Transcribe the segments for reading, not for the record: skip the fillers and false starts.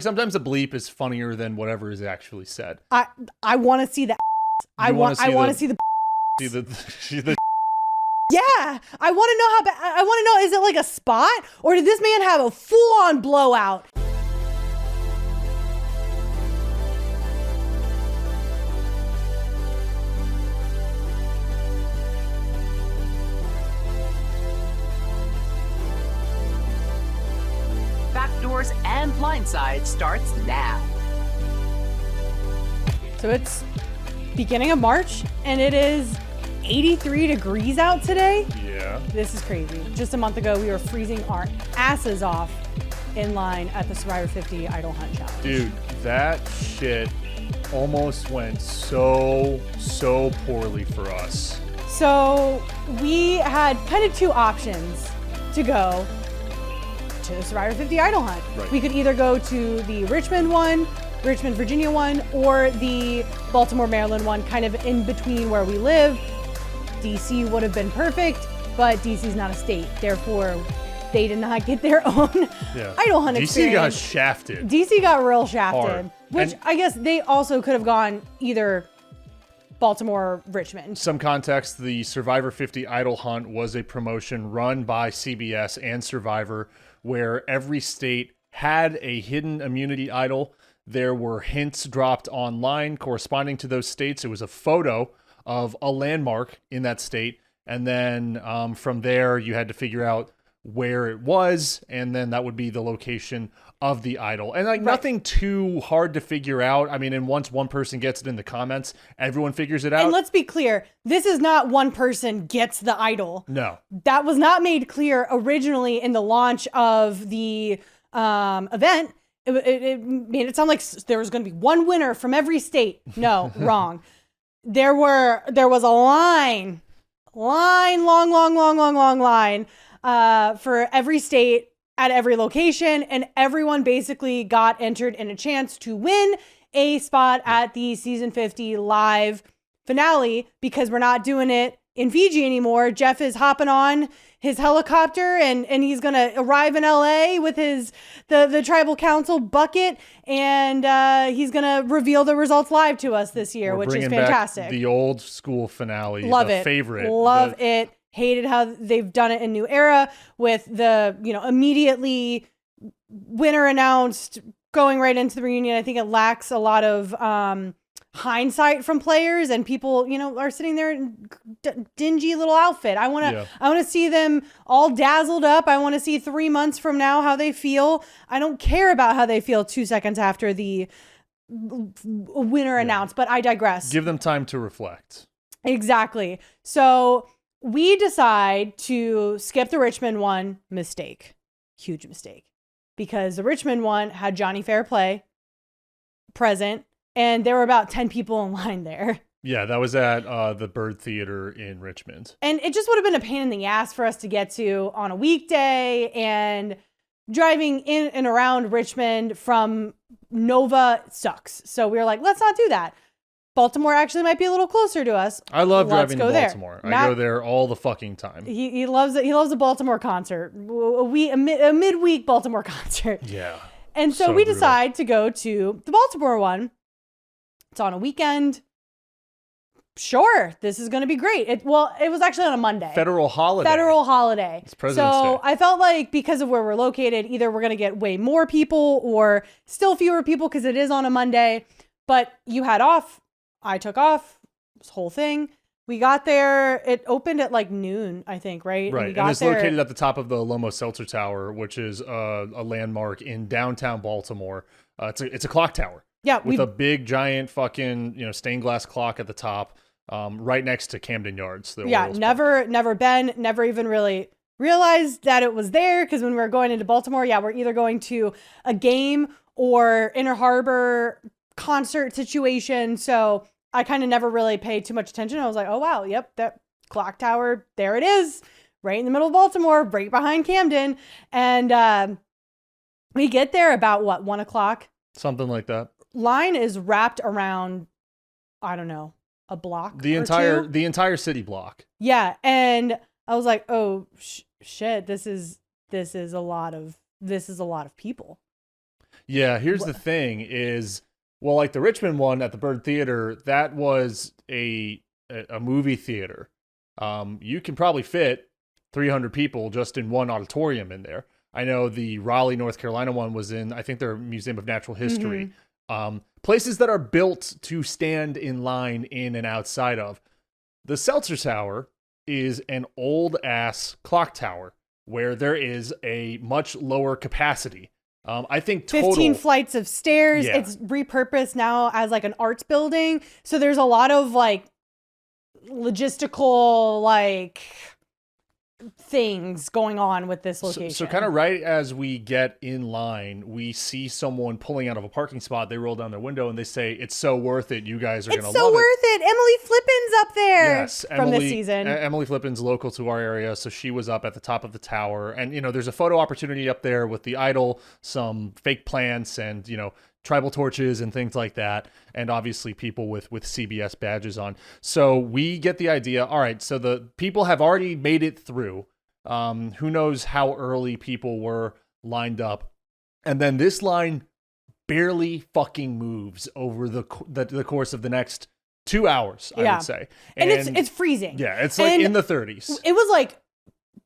Sometimes a bleep is funnier than whatever is actually said. I want to see the. I want to see the. See the Yeah, I want to know how bad. I want to know, is it like a spot, or did this man have a full-on blowout? Backdoors and Blindside starts now. So it's beginning of March, and it is 83 degrees out today. Yeah. This is crazy. Just a month ago, we were freezing our asses off in line at the Survivor 50 Idle Hunt Challenge. Dude, that shit almost went so poorly for us. So we had kind of two options to go to the Survivor 50 Idle Hunt. Right. We could either go to the Richmond one, Richmond, Virginia one, or the Baltimore, Maryland one, kind of in between where we live. DC would have been perfect, but DC's not a state. Therefore, they did not get their own Idle Hunt experience. DC got shafted. DC got real shafted, hard. Which And I guess they also could have gone either Baltimore or Richmond. Some context, the Survivor 50 Idle Hunt was a promotion run by CBS and Survivor where every state had a hidden immunity idol. There were hints dropped online corresponding to those states. It was a photo of a landmark in that state. And then from there, you had to figure out where it was. And then that would be the location of the idol. And like nothing too hard to figure out. I mean, and once one person gets it in the comments, everyone figures it out. And let's be clear, this is not one person gets the idol. No. That was not made clear originally in the launch of the event. It made it sound like there was going to be one winner from every state. No, wrong. There was a line, long line for every state at every location, and everyone basically got entered in a chance to win a spot at the season 50 live finale because we're not doing it in Fiji anymore. Jeff is hopping on his helicopter and he's going to arrive in LA with the tribal council bucket, and he's going to reveal the results live to us this year, which is fantastic. Back the old school finale, Love it. Favorite. Love it. Hated how they've done it in New Era with the, immediately winner announced going right into the reunion. I think it lacks a lot of hindsight from players, and people, are sitting there in dingy little outfit. I want to see them all dazzled up. I want to see 3 months from now how they feel. I don't care about how they feel 2 seconds after the winner announced, but I digress. Give them time to reflect. Exactly. So we decide to skip the Richmond one. Mistake. Huge mistake. Because the Richmond one had Johnny Fairplay present, and there were about 10 people in line there. Yeah, that was at the Bird Theater in Richmond. And it just would have been a pain in the ass for us to get to on a weekday, and driving in and around Richmond from Nova sucks. So we were like, let's not do that. Baltimore actually might be a little closer to us. I love driving to Baltimore. I go there all the fucking time. He loves it. He loves a Baltimore concert, a midweek Baltimore concert. Yeah. And so we decide to go to the Baltimore one. It's on a weekend. Sure, this is going to be great. It was actually on a Monday. Federal holiday. It's President's Day. So I felt like because of where we're located, either we're going to get way more people or still fewer people because it is on a Monday. But you had off. I took off, this whole thing. We got there. It opened at like noon, I think, right? Right. And it's located at the top of the Lomo Seltzer Tower, which is a landmark in downtown Baltimore. It's a clock tower. Yeah. With a big, giant fucking, stained glass clock at the top, right next to Camden Yards. Never been, never even really realized that it was there, because when we were going into Baltimore, we're either going to a game or Inner Harbor concert situation. So I kind of never really paid too much attention. I was like, oh wow, yep, that clock tower, there it is, right in the middle of Baltimore, right behind Camden. And we get there about 1 o'clock, something like that. Line is wrapped around, I don't know, a block. The entire city block. Yeah, and I was like, oh shit, this is a lot of people. Yeah, here's the thing is, well, like the Richmond one at the Bird Theater, that was a movie theater. You can probably fit 300 people just in one auditorium in there. I know the Raleigh, North Carolina one was in, I think, their Museum of Natural History. Places that are built to stand in line in and outside of. The Seltzer Tower is an old ass clock tower where there is a much lower capacity. I think total 15 flights of stairs. Yeah. It's repurposed now as like an arts building. So there's a lot of like logistical like things going on with this location. So kind of right as we get in line, we see someone pulling out of a parking spot. They roll down their window and they say, "It's so worth it. You guys are going to love it." It's so worth it. Emily Flippin's up there Yes, from this season. Emily Flippin's local to our area, so she was up at the top of the tower. And, there's a photo opportunity up there with the idol, some fake plants and, tribal torches and things like that. And obviously people with CBS badges on. So we get the idea. All right, so the people have already made it through. Who knows how early people were lined up. And then this line barely fucking moves over the course of the next 2 hours, I would say. And it's freezing. Yeah, it's like in the 30s. It was like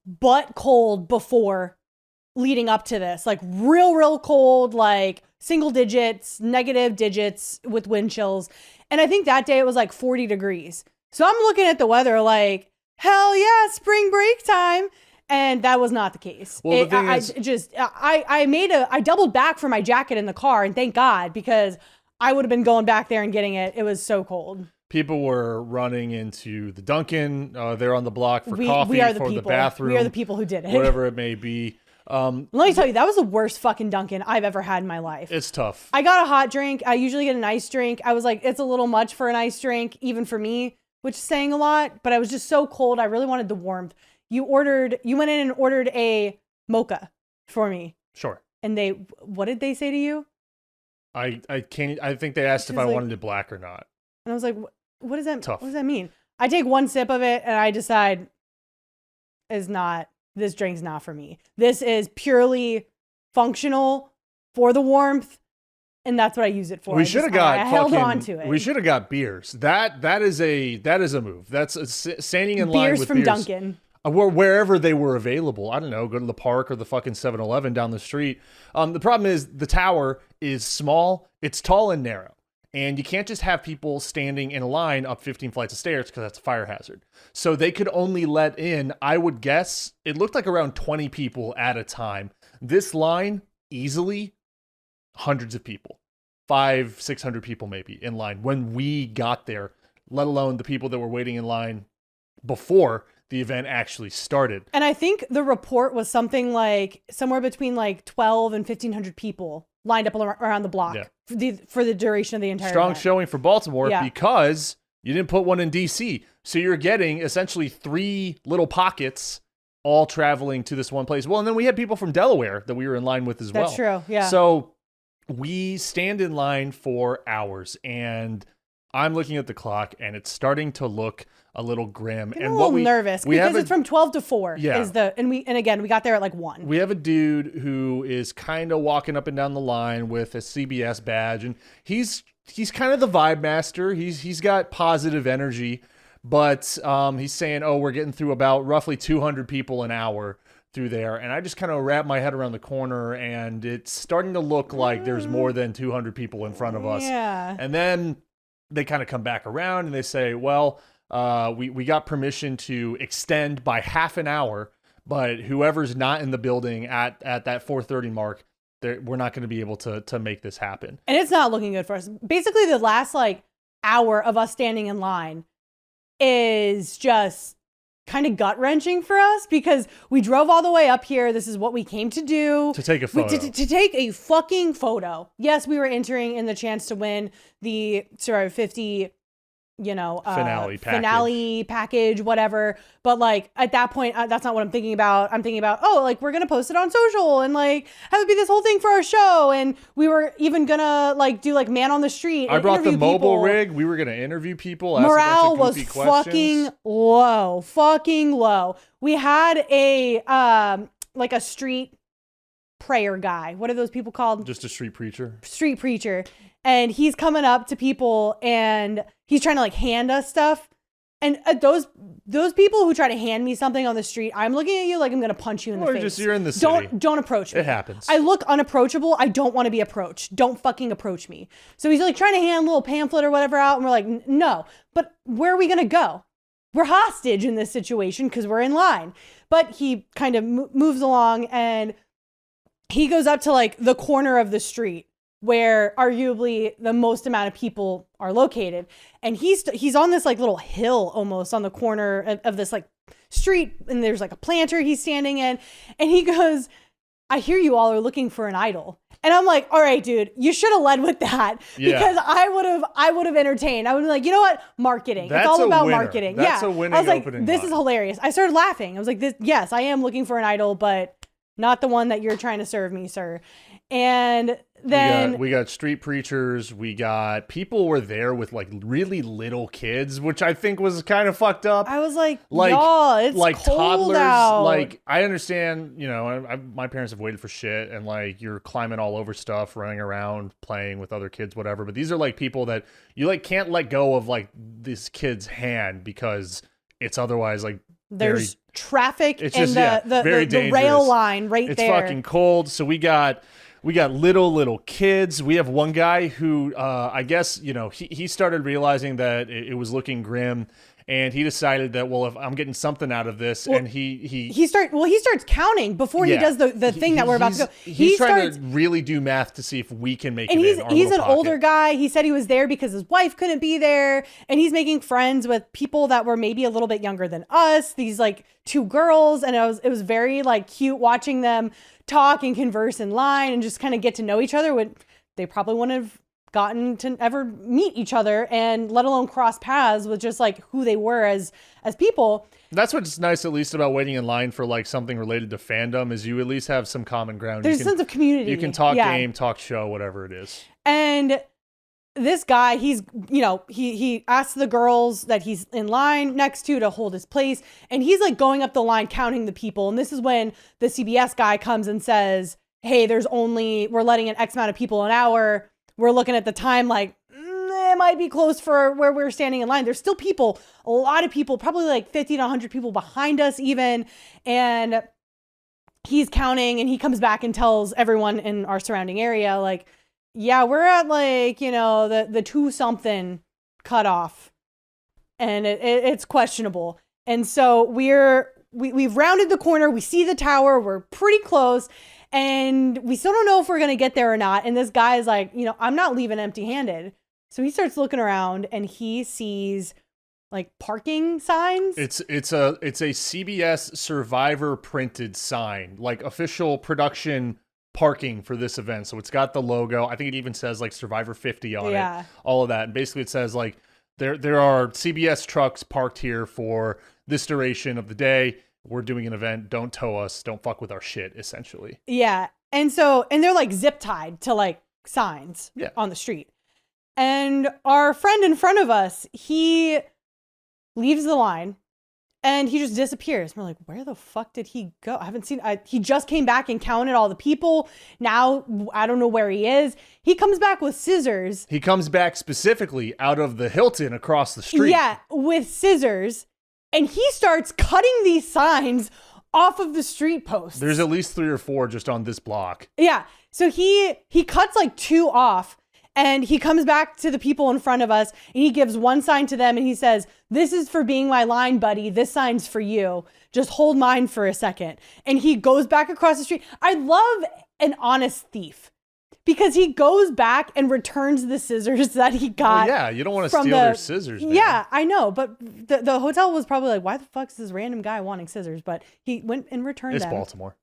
butt cold before leading up to this. Like real cold, like single digits, negative digits with wind chills. And I think that day it was like 40 degrees. So I'm looking at the weather like, hell yeah, spring break time. And that was not the case. Well, I doubled back for my jacket in the car, and thank God, because I would have been going back there and getting it. It was so cold. People were running into the Dunkin'. They're on the block for coffee, the bathroom. We are the people who did it. Whatever it may be. Let me tell you, that was the worst fucking Dunkin' I've ever had in my life. It's tough. I got a hot drink. I usually get an iced drink. I was like, it's a little much for an iced drink, even for me, which is saying a lot. But I was just so cold. I really wanted the warmth. You went in and ordered a mocha for me. Sure. And what did they say to you? I think they asked if I wanted it black or not. And I was like, what does that Tough. What does that mean? I take one sip of it and I decide this drink's not for me. This is purely functional for the warmth, and that's what I use it for. We should have got. I held on to it. We should have got beers. That is a move. That's standing in line beers with from beers. Dunkin'. Wherever they were available. I don't know, go to the park or the fucking 7-Eleven down the street. The problem is the tower is small, it's tall and narrow. And you can't just have people standing in a line up 15 flights of stairs because that's a fire hazard. So they could only let in, I would guess, it looked like around 20 people at a time. This line, easily, hundreds of people. 500-600 people maybe in line when we got there, let alone the people that were waiting in line before the event actually started. And I think the report was something like somewhere between like 12 and 1,500 people lined up around the block for the duration of the entire Strong event. showing for Baltimore because you didn't put one in DC. So you're getting essentially 3 little pockets all traveling to this one place. Well, and then we had people from Delaware that we were in line with as well. That's true, yeah. So we stand in line for hours, and I'm looking at the clock, and it's starting to look a little grim. I'm a little nervous because it's from 12 to 4. Yeah. And again, we got there at like 1. We have a dude who is kind of walking up and down the line with a CBS badge, and he's kind of the vibe master. He's got positive energy, but he's saying, "Oh, we're getting through about roughly 200 people an hour through there." And I just kind of wrap my head around the corner, and it's starting to look like there's more than 200 people in front of us. Yeah. And then they kind of come back around and they say, "Well, we got permission to extend by half an hour, but whoever's not in the building at that 4:30 mark, we're not going to be able to make this happen." And it's not looking good for us. Basically, the last like hour of us standing in line is just kind of gut-wrenching for us because we drove all the way up here. This is what we came to do. To take a photo. To take a fucking photo. Yes, we were entering in the chance to win the Survivor 50 finale package, whatever. But like at that point, that's not what I'm thinking about. I'm thinking about, like we're going to post it on social and like have it be this whole thing for our show. And we were even going to like do like man on the street. I brought the mobile rig. We were going to interview people. Morale was fucking low. We had a like a street prayer guy. What are those people called? Just a street preacher. Street preacher. And he's coming up to people and he's trying to like hand us stuff. And those people who try to hand me something on the street, I'm looking at you like I'm going to punch you in the face. You're in the city. Don't approach me. It happens. I look unapproachable. I don't want to be approached. Don't fucking approach me. So he's like trying to hand a little pamphlet or whatever out. And we're like, no. But where are we going to go? We're hostage in this situation because we're in line. But he kind of moves along and he goes up to like the corner of the street where arguably the most amount of people are located. And he's on this like little hill almost on the corner of this like street. And there's like a planter he's standing in. And he goes, I hear you all are looking for an idol. And I'm like, all right, dude, you should have led with that because I would have entertained. I would be like, you know what? Marketing. It's all about marketing. That's a winning I was like, opening this line. is hilarious. I started laughing. I was like, yes, I am looking for an idol, but not the one that you're trying to serve me, sir. And then we got street preachers. We got people were there with like really little kids, which I think was kind of fucked up. I was like y'all, it's like cold toddlers. out. Like I understand, you know, my parents have waited for shit, and like you're climbing all over stuff, running around, playing with other kids, whatever. But these are like people that you like can't let go of like this kid's hand because it's otherwise like there's traffic it's and just, the rail line right it's there. It's fucking cold. So we got little kids. We have one guy who, I guess, you know, he started realizing that it was looking grim, and he decided that, well, if I'm getting something out of this, and he starts counting before he does the thing that we're about to go. He's trying to really do math to see if we can make it in our he's an little pocket. older guy. He said he was there because his wife couldn't be there, and he's making friends with people that were maybe a little bit younger than us. These like two girls, and it was very like cute watching them talk and converse in line and just kind of get to know each other. When they probably wouldn't have gotten to ever meet each other, and let alone cross paths with just like who they were as people. That's what's nice, at least, about waiting in line for like something related to fandom, is you at least have some common ground. There's a sense of community. You can talk game, talk show, whatever it is. And this guy, he's, you know, he asks the girls that he's in line next to hold his place. And he's like going up the line, counting the people. And this is when the CBS guy comes and says, hey, we're letting in X amount of people an hour. We're looking at the time like, it might be close for where we're standing in line. There's still people, a lot of people, probably like 50 to 100 people behind us even. And he's counting, and he comes back and tells everyone in our surrounding area, like, yeah, we're at like, you know, the 2 something cutoff, and it's questionable. And so we've rounded the corner. We see the tower. We're pretty close, and we still don't know if we're going to get there or not. And this guy is like, you know, I'm not leaving empty handed. So he starts looking around, and he sees like parking signs. It's a CBS Survivor printed sign, like official production parking for this event. So it's got the logo. I think it even says like Survivor 50 on it. All of that. And basically it says like there are CBS trucks parked here for this duration of the day. We're doing an event. Don't tow us. Don't fuck with our shit, essentially. Yeah. And they're like zip tied to like signs on the street. And our friend in front of us, he leaves the line and he just disappears. We're like, where the fuck did he go? I haven't seen, he just came back and counted all the people. Now, I don't know where he is. He comes back with scissors. He comes back specifically out of the Hilton across the street. Yeah, with scissors. And he starts cutting these signs off of the street posts. There's at least 3 or 4 just on this block. Yeah. So he cuts like 2 off. And he comes back to the people in front of us, and he gives one sign to them, and he says, this is for being my line buddy. This sign's for you. Just hold mine for a second. And he goes back across the street. I love an honest thief, because he goes back and returns the scissors that he got. Well, yeah, you don't want to steal their scissors, man. Yeah, I know. But the hotel was probably like, why the fuck is this random guy wanting scissors? But he went and returned them. It's Baltimore.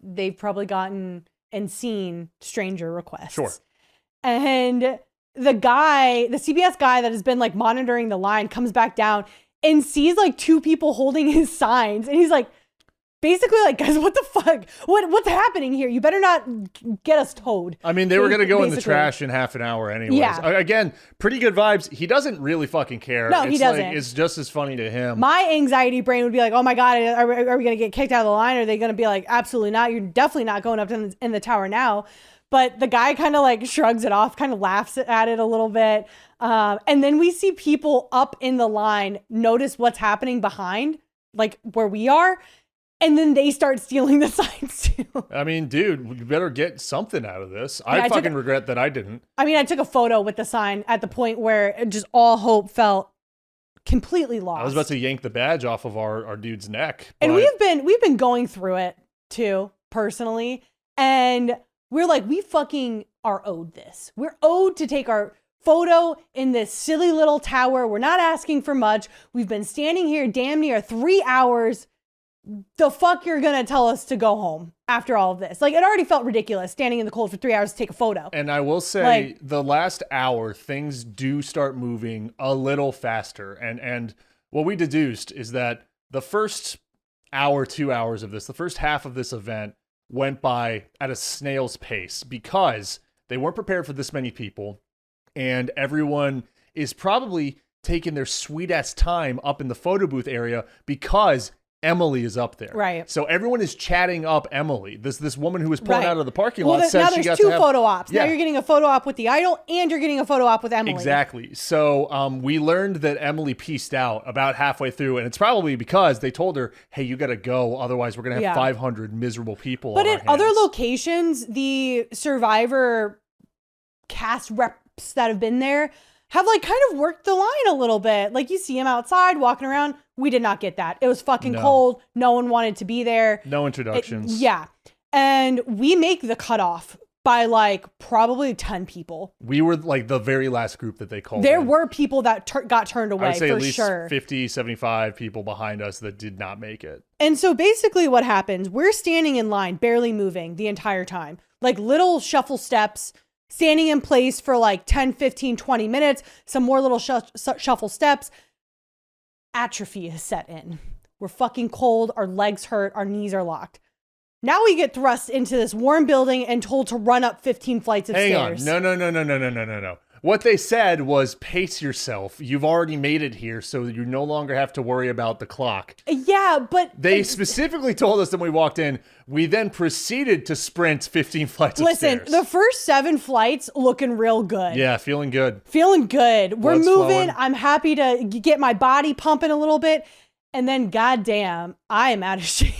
They've probably gotten and seen stranger requests. Sure. And the CBS guy that has been like monitoring the line comes back down and sees like 2 people holding his signs. And he's like, basically like, guys, what the fuck? What's happening here? You better not get us towed. I mean, they were going to go in the Basically. trash in half an hour anyways. Yeah. Again, pretty good vibes. He doesn't really fucking care. No, he doesn't. It's just as funny to him. My anxiety brain would be like, oh my God, are we going to get kicked out of the line? Are they going to be like, absolutely not. You're definitely not going up in the tower now. But the guy kind of like shrugs it off, kind of laughs at it a little bit. And then we see people up in the line notice what's happening behind, like where we are. And then they start stealing the signs too. I mean, dude, you better get something out of this. I fucking regret that I didn't. I mean, I took a photo with the sign at the point where just all hope felt completely lost. I was about to yank the badge off of our dude's neck. And we've been going through it too, personally. And we're like, we fucking are owed this. We're owed to take our photo in this silly little tower. We're not asking for much. We've been standing here damn near 3 hours. The fuck you're gonna tell us to go home after all of this? Like, it already felt ridiculous standing in the cold for 3 hours to take a photo. And I will say, the last hour, things do start moving a little faster. And what we deduced is that the first hour, 2 hours of this, the first half of this event went by at a snail's pace because they weren't prepared for this many people. And everyone is probably taking their sweet ass time up in the photo booth area because Emily is up there. Right. So everyone is chatting up Emily. This woman who was pulling out of the parking lot now said she there's got two to have photo ops. Yeah. Now you're getting a photo op with the idol and you're getting a photo op with Emily. Exactly. So we learned that Emily pieced out about halfway through, and it's probably because they told her, hey, you got to go. Otherwise, we're going to have 500 miserable people But on at our other hands. locations, the Survivor cast reps that have been there have like kind of worked the line a little bit. Like you see him outside walking around. We did not get that. It was fucking cold. No one wanted to be there. No introductions. Yeah. And we make the cutoff by like probably 10 people. We were like the very last group that they called. There were people that got turned away, I would say for at least sure. 50, 75 people behind us that did not make it. And so basically what happens, we're standing in line, barely moving the entire time. Like little shuffle steps, standing in place for like 10, 15, 20 minutes, some more little shuffle steps. Atrophy has set in. We're fucking cold. Our legs hurt. Our knees are locked. Now we get thrust into this warm building and told to run up 15 flights of stairs. Hang on. No. What they said was pace yourself. You've already made it here, so you no longer have to worry about the clock. Yeah, but... They specifically told us that when we walked in, we then proceeded to sprint 15 flights of stairs. Listen, the first 7 flights looking real good. Yeah, feeling good. Feeling good. We're Blood's moving. flowing. I'm happy to get my body pumping a little bit. And then, goddamn, I am out of shape.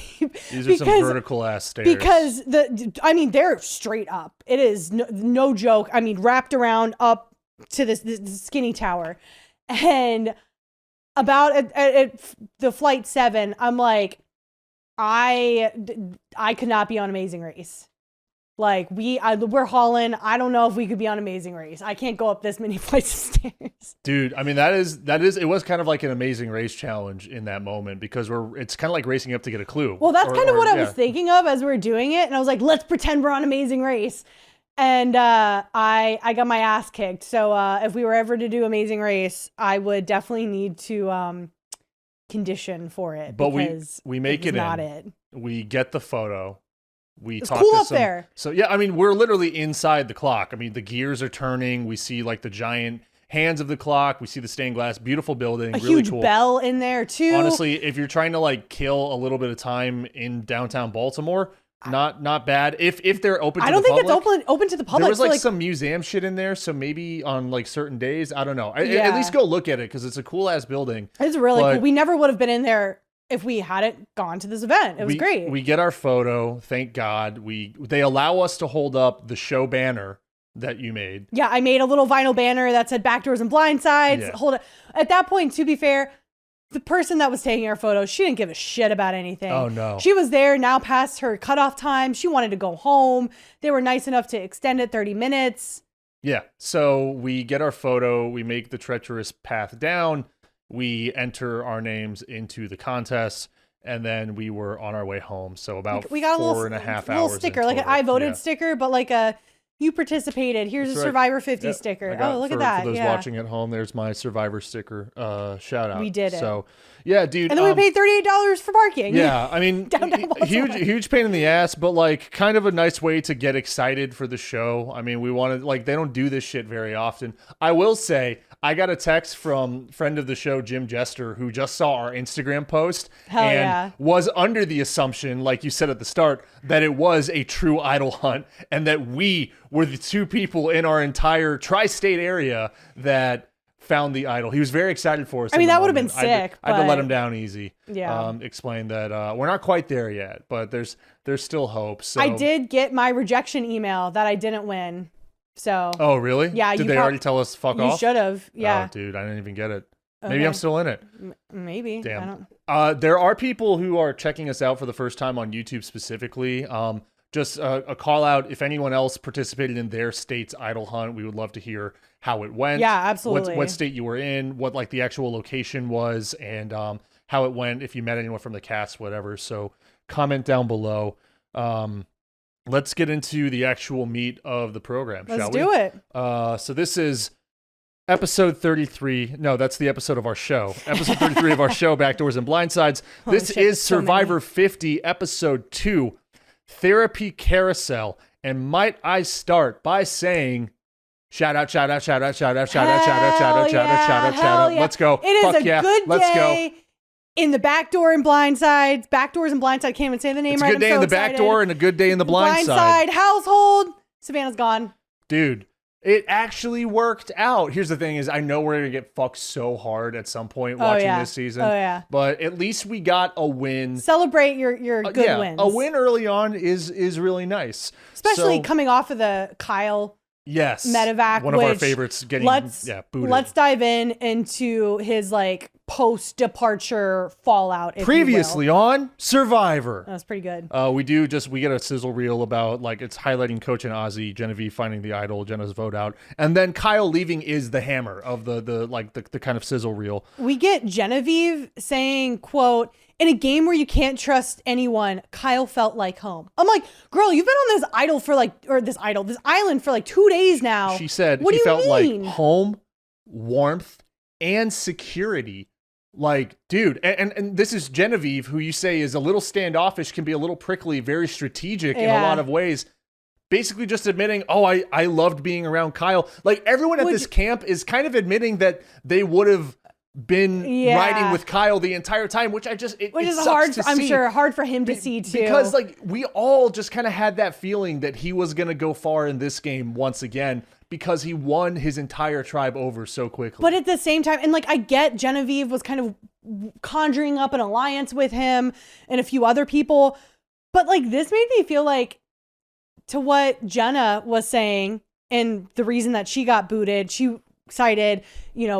These are some vertical ass stairs. Because they're straight up. It is no joke. I mean, wrapped around up to this skinny tower. And about at the flight 7, I'm like, I could not be on Amazing Race. Like we're hauling. I don't know if we could be on Amazing Race. I can't go up this many flights of stairs. Dude, I mean that is it was kind of like an Amazing Race challenge in that moment because it's kind of like racing up to get a clue. Well, that's kind of what I was thinking of as we were doing it, and I was like, let's pretend we're on Amazing Race. And I got my ass kicked. So if we were ever to do Amazing Race, I would definitely need to condition for it. But because we make it not in. it. We get the photo. It's cool up there. So yeah, I mean, we're literally inside the clock. I mean, the gears are turning. We see like the giant hands of the clock. We see the stained glass. Beautiful building. A really huge cool. bell in there too. Honestly, if you're trying to like kill a little bit of time in downtown Baltimore, not bad. If they're open to the public. I don't think it's open to the public. There was like some museum shit in there, so maybe on like certain days, I don't know. At least go look at it because it's a cool ass building. It's really cool. We never would have been in there if we hadn't gone to this event. It was great. We get our photo, thank God. They allow us to hold up the show banner that you made. Yeah, I made a little vinyl banner that said backdoors and blind sides. Yeah. Hold it. At that point, to be fair, the person that was taking our photos, she didn't give a shit about anything. Oh, no. She was there now past her cutoff time. She wanted to go home. They were nice enough to extend it 30 minutes. Yeah, so we get our photo. We make the treacherous path down. We enter our names into the contest, and then we were on our way home. So about we got a little 4.5 little hours. sticker, like an I voted sticker, but like a You participated. Here's That's a right. Survivor 50 Yeah, sticker. I got- Oh, look for, at that. For those yeah. watching at home, there's my Survivor sticker shout out. We did it. So, yeah, dude. And then we paid $38 for parking. Yeah, I mean, Downtown Baltimore. huge pain in the ass, but like kind of a nice way to get excited for the show. I mean, we wanted like they don't do this shit very often. I will say, I got a text from friend of the show Jim Jester who just saw our Instagram post Hell and yeah. was under the assumption, like you said at the start, that it was a true idol hunt and that we were the two people in our entire tri-state area that found the idol. He was very excited for us. I mean, that would have been sick. I had to let but- him down easy. Yeah. Explain that we're not quite there yet, but there's still hope. So I did get my rejection email that I didn't win. So Oh, really? Yeah, Did you they prob- already tell us fuck you off? should have. Yeah. Oh, dude, I didn't even get it. Maybe Okay. I'm still in it. Maybe. I Damn. don't. There are people who are checking us out for the first time on YouTube specifically. Just a call out. If anyone else participated in their state's idol hunt, we would love to hear how it went. Yeah, absolutely. What state you were in, what like the actual location was, and how it went. If you met anyone from the cast, whatever. So comment down below. Let's get into the actual meat of the program, shall we? Let's do it. So this is episode 33. No, that's the episode of our show. Episode 33 of our show, Backdoors and Blindsides. Holy This shit, is so many. Survivor 50, episode 2, Therapy Carousel. And might I start by saying, shout out, shout out, shout out, shout out, shout out, shout out, shout out, shout out, shout out, shout out. Let's go. It is Fuck a yeah. good Let's go. day in the backdoor and blindside. Backdoors and blindside. Can't even say the name It's a right. good day I'm in so the back excited. door and a good day in the blind side. household. Savannah's gone. Dude, it actually worked out. Here's the thing is I know we're going to get fucked so hard at some point watching yeah. this season. Oh, yeah. But at least we got a win. Celebrate your good wins. A win early on is really nice. Especially So, coming off of the Kyle yes, medevac, one of our which favorites getting booted. Let's dive into his like post-departure fallout. If Previously you will. on Survivor. That was pretty good. We get a sizzle reel about like it's highlighting Coach and Ozzy, Genevieve finding the idol, Jenna's vote out, and then Kyle leaving is the hammer of the kind of sizzle reel. We get Genevieve saying, quote, "In a game where you can't trust anyone, Kyle felt like home." I'm like, girl, you've been on this island for like 2 days now. She said what he do you felt mean? like home, warmth, and security. Like, dude, and this is Genevieve, who you say is a little standoffish, can be a little prickly, very strategic in a Yeah. lot of ways. Basically just admitting, oh, I loved being around Kyle. Like, everyone at this camp is kind of admitting that they would have been riding with Kyle the entire time, which is sucks hard to I'm sure hard for him to see too. Because like we all just kind of had that feeling that he was going to go far in this game once again because he won his entire tribe over so quickly. But at the same time, and like I get Genevieve was kind of conjuring up an alliance with him and a few other people, but like this made me feel like, to what Jenna was saying and the reason that she got booted, she cited,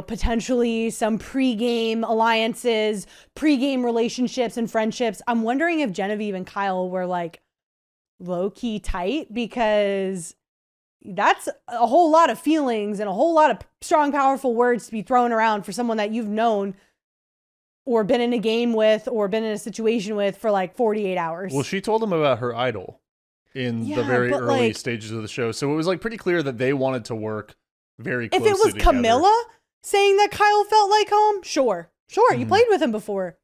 potentially some pre-game alliances, pre-game relationships and friendships. I'm wondering if Genevieve and Kyle were like low-key tight, because that's a whole lot of feelings and a whole lot of strong, powerful words to be thrown around for someone that you've known or been in a game with or been in a situation with for like 48 hours. Well, she told him about her idol in the very but, early like, stages of the show. So it was like pretty clear that they wanted to work very if closely it was together. Camilla saying that Kyle felt like home, sure, you played with him before.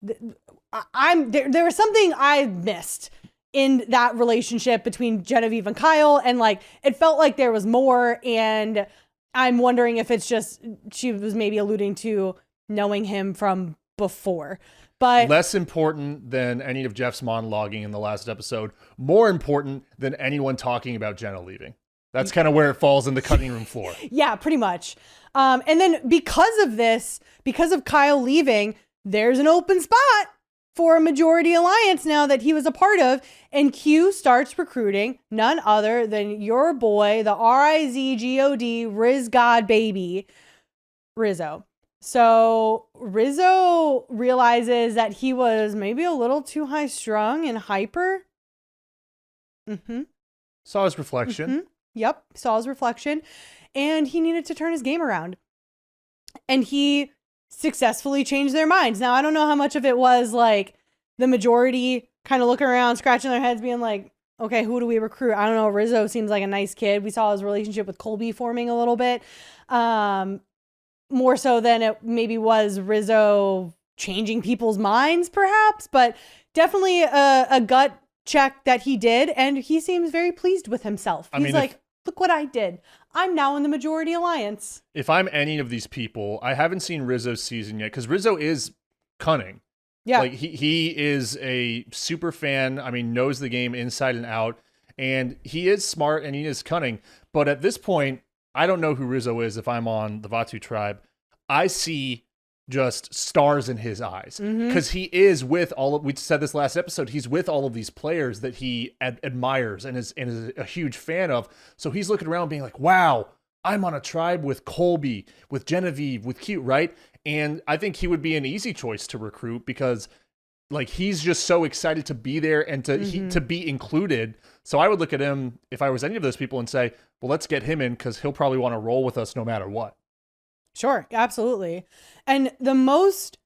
There was something I missed in that relationship between Genevieve and Kyle, and like it felt like there was more, and I'm wondering if it's just she was maybe alluding to knowing him from before. But less important than any of Jeff's monologuing in the last episode, more important than anyone talking about Jenna leaving. That's kind of where it falls in the cutting room floor. Yeah, pretty much. And then because of this, because of Kyle leaving, there's an open spot for a majority alliance now that he was a part of. And Q starts recruiting none other than your boy, the RIZGOD, Riz God baby, Rizzo. So Rizzo realizes that he was maybe a little too high strung and hyper. Saw his reflection. Yep, saw his reflection, and he needed to turn his game around. And he successfully changed their minds. Now, I don't know how much of it was like the majority kind of looking around, scratching their heads, being like, okay, who do we recruit? I don't know. Rizzo seems like a nice kid. We saw his relationship with Colby forming a little bit. More so than it maybe was Rizzo changing people's minds, perhaps, but definitely a gut check that he did. And he seems very pleased with himself. He's like, look what I did. I'm now in the majority alliance. If I'm any of these people, I haven't seen Rizzo's season yet because Rizzo is cunning. Yeah. Like he is a super fan. I mean, knows the game inside and out, and he is smart and he is cunning. But at this point, I don't know who Rizzo is if I'm on the Vatu tribe. I see just stars in his eyes because he is with all of, we said this last episode, he's with all of these players that he admires and is a huge fan of. So he's looking around being like, wow, I'm on a tribe with Colby, with Genevieve, with Cute, right? And I think he would be an easy choice to recruit because like he's just so excited to be there and to be included. So I would look at him if I was any of those people and say, well, let's get him in because he'll probably want to roll with us no matter what. Sure, absolutely. And the most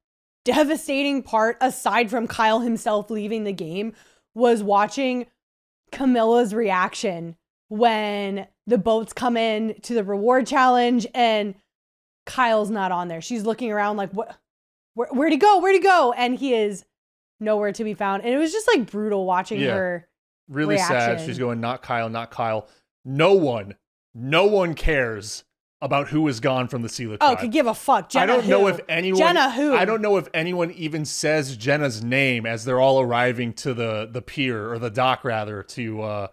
devastating part, aside from Kyle himself leaving the game, was watching Camilla's reaction when the boats come in to the reward challenge and Kyle's not on there. She's looking around like, what? Where'd he go? Where'd he go? And he is nowhere to be found. And it was just like brutal watching her really reaction. Sad. She's going, not Kyle, not Kyle. No one cares about who is gone from the Sealer tribe. Oh, could give a fuck. Jenna I don't who? know if anyone. Jenna who? I don't know if anyone even says Jenna's name as they're all arriving to the pier or the dock rather to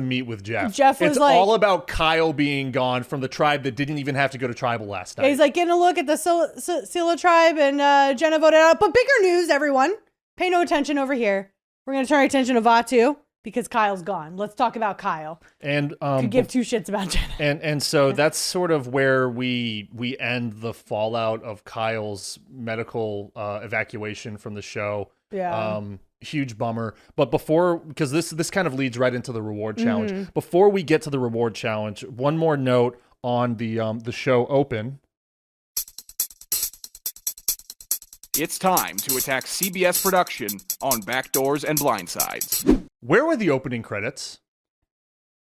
meet with Jeff. Jeff was it's like, all about Kyle being gone from the tribe that didn't even have to go to tribal last night. He's like getting a look at the Sealer tribe and Jenna voted out. But bigger news, everyone. Pay no attention over here. We're going to turn our attention to Vatu because Kyle's gone. Let's talk about Kyle. And could give two shits about Jenna. And so that's sort of where we end the fallout of Kyle's medical evacuation from the show. Yeah. Huge bummer. But because this kind of leads right into the reward challenge. Before we get to the reward challenge, one more note on the show open. It's time to attack CBS production on Backdoors and Blindsides. Where were the opening credits?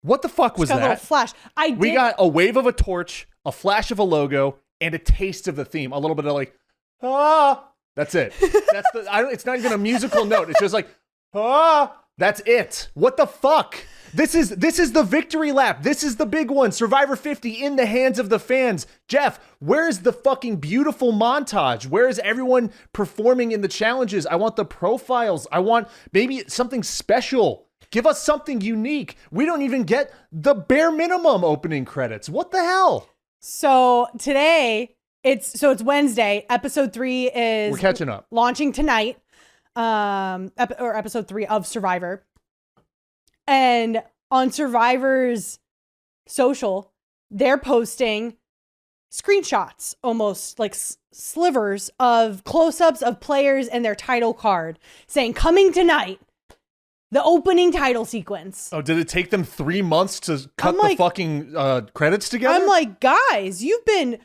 What the fuck was Just got a that? little flash. We got a wave of a torch, a flash of a logo, and a taste of the theme. A little bit of like, ah. That's it. It's not even a musical note. It's just like, ah. That's it. What the fuck? This is the victory lap. This is the big one. Survivor 50 in the hands of the fans. Jeff, where's the fucking beautiful montage? Where is everyone performing in the challenges? I want the profiles. I want maybe something special. Give us something unique. We don't even get the bare minimum opening credits. What the hell? So today, it's Wednesday. Episode 3 is we're catching up. Launching tonight. Or episode 3 of Survivor. And on Survivor's social, they're posting screenshots, almost like slivers of close-ups of players and their title card saying, coming tonight, the opening title sequence. Oh, did it take them 3 months to cut the fucking credits together? I'm like, guys, you've been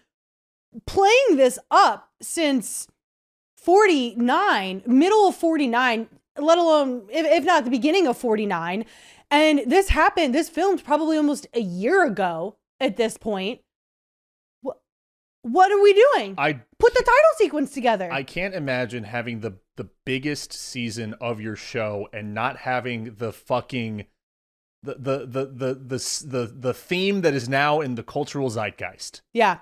playing this up since 49, middle of 49, let alone, if not the beginning of 49. And this filmed probably almost a year ago at this point. What are we doing? Put the title sequence together. I can't imagine having the biggest season of your show and not having the fucking the theme that is now in the cultural zeitgeist. Yeah.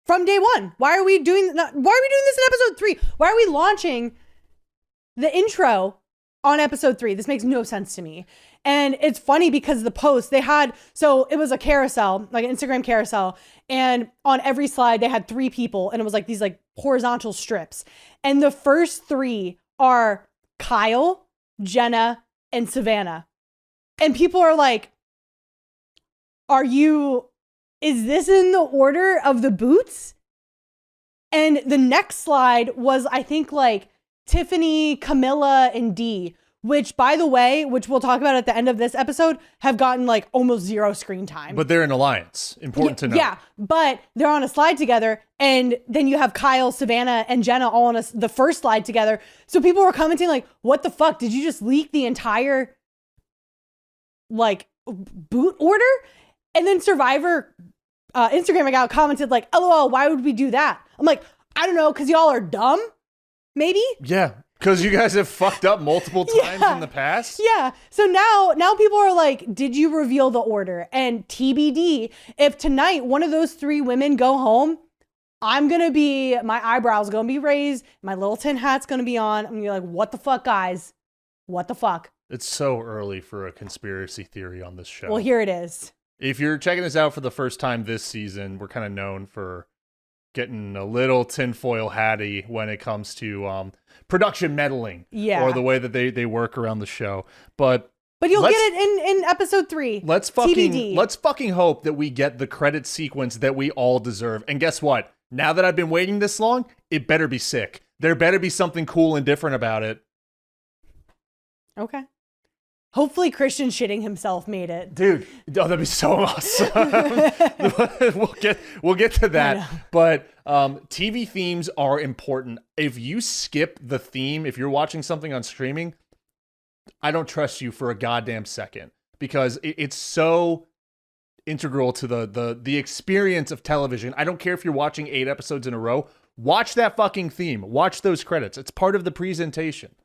From day one. Why are we doing this in episode 3? Why are we launching the intro on episode 3? This makes no sense to me. And it's funny because the post it was a carousel, like an Instagram carousel. And on every slide they had 3 people and it was like these like horizontal strips. And the first 3 are Kyle, Jenna, and Savannah. And people are like, is this in the order of the boots? And the next slide was, I think, like Tiffany, Camilla, and Dee, which, by the way, which we'll talk about at the end of this episode, have gotten like almost 0 screen time. But they're in alliance. Important to know. Yeah, but they're on a slide together. And then you have Kyle, Savannah, and Jenna all on the first slide together. So people were commenting like, what the fuck? Did you just leak the entire like boot order. And then Survivor Instagram account commented like, LOL, why would we do that? I'm like, I don't know, because y'all are dumb, maybe? Yeah, because you guys have fucked up multiple times in the past. Yeah. So now people are like, did you reveal the order? And TBD, if tonight one of those 3 women go home, my eyebrows going to be raised. My little tin hat's going to be on. I'm going to be like, what the fuck, guys? What the fuck? It's so early for a conspiracy theory on this show. Well, here it is. If you're checking this out for the first time this season, we're kind of known for getting a little tinfoil hatty when it comes to production meddling. Yeah. Or the way that they work around the show. But you'll get it in episode 3. Let's TBD. fucking hope that we get the credit sequence that we all deserve. And guess what? Now that I've been waiting this long, it better be sick. There better be something cool and different about it. Okay. Hopefully Christian shitting himself made it. Dude, oh, that'd be so awesome. we'll get to that. But TV themes are important. If you skip the theme, if you're watching something on streaming, I don't trust you for a goddamn second, because it's so integral to the experience of television. I don't care if you're watching 8 episodes in a row. Watch that fucking theme. Watch those credits. It's part of the presentation.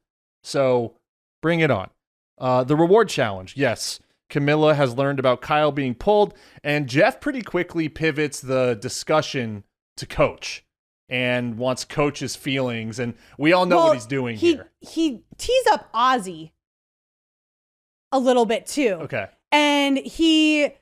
So bring it on. The reward challenge. Yes, Camilla has learned about Kyle being pulled, and Jeff pretty quickly pivots the discussion to Coach and wants Coach's feelings, and we all know what he's doing here. He tees up Ozzy a little bit too. Okay. And he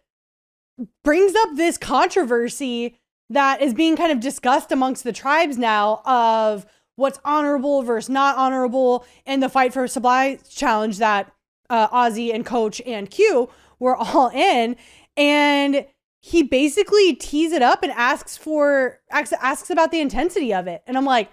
brings up this controversy that is being kind of discussed amongst the tribes now of what's honorable versus not honorable in the fight for supply challenge that Ozzy and Coach and Q were all in. And he basically tees it up and asks about the intensity of it. And I'm like,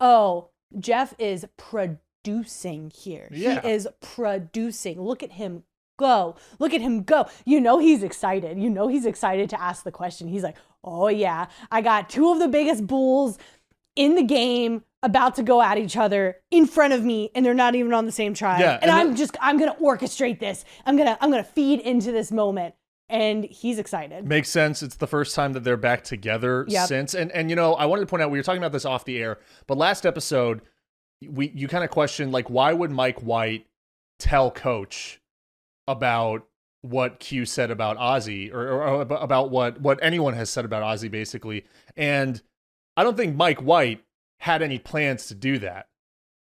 oh, Jeff is producing here. Yeah. He is producing. Look at him go. Look at him go. You know he's excited. You know he's excited to ask the question. He's like, oh yeah, I got 2 of the biggest bulls in the game about to go at each other in front of me, and they're not even on the same tribe. Yeah, and I'm gonna orchestrate this. I'm gonna feed into this moment. And he's excited. Makes sense. It's the first time that they're back together since. And you know, I wanted to point out, we were talking about this off the air, but last episode, you kind of questioned, like, why would Mike White tell Coach about what Q said about Ozzy, or about what anyone has said about Ozzy, basically. And I don't think Mike White had any plans to do that.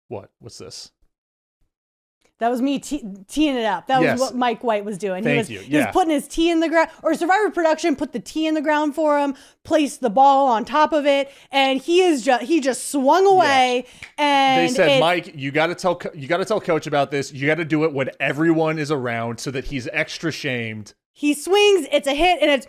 What's this? That was me teeing it up. That was what Mike White was doing. He was putting his tee in the ground, or Survivor Production put the tee in the ground for him, placed the ball on top of it, and he just swung away. And they said, Mike, you got to tell Coach about this. You got to do it when everyone is around, so that he's extra shamed. He swings, it's a hit, and it's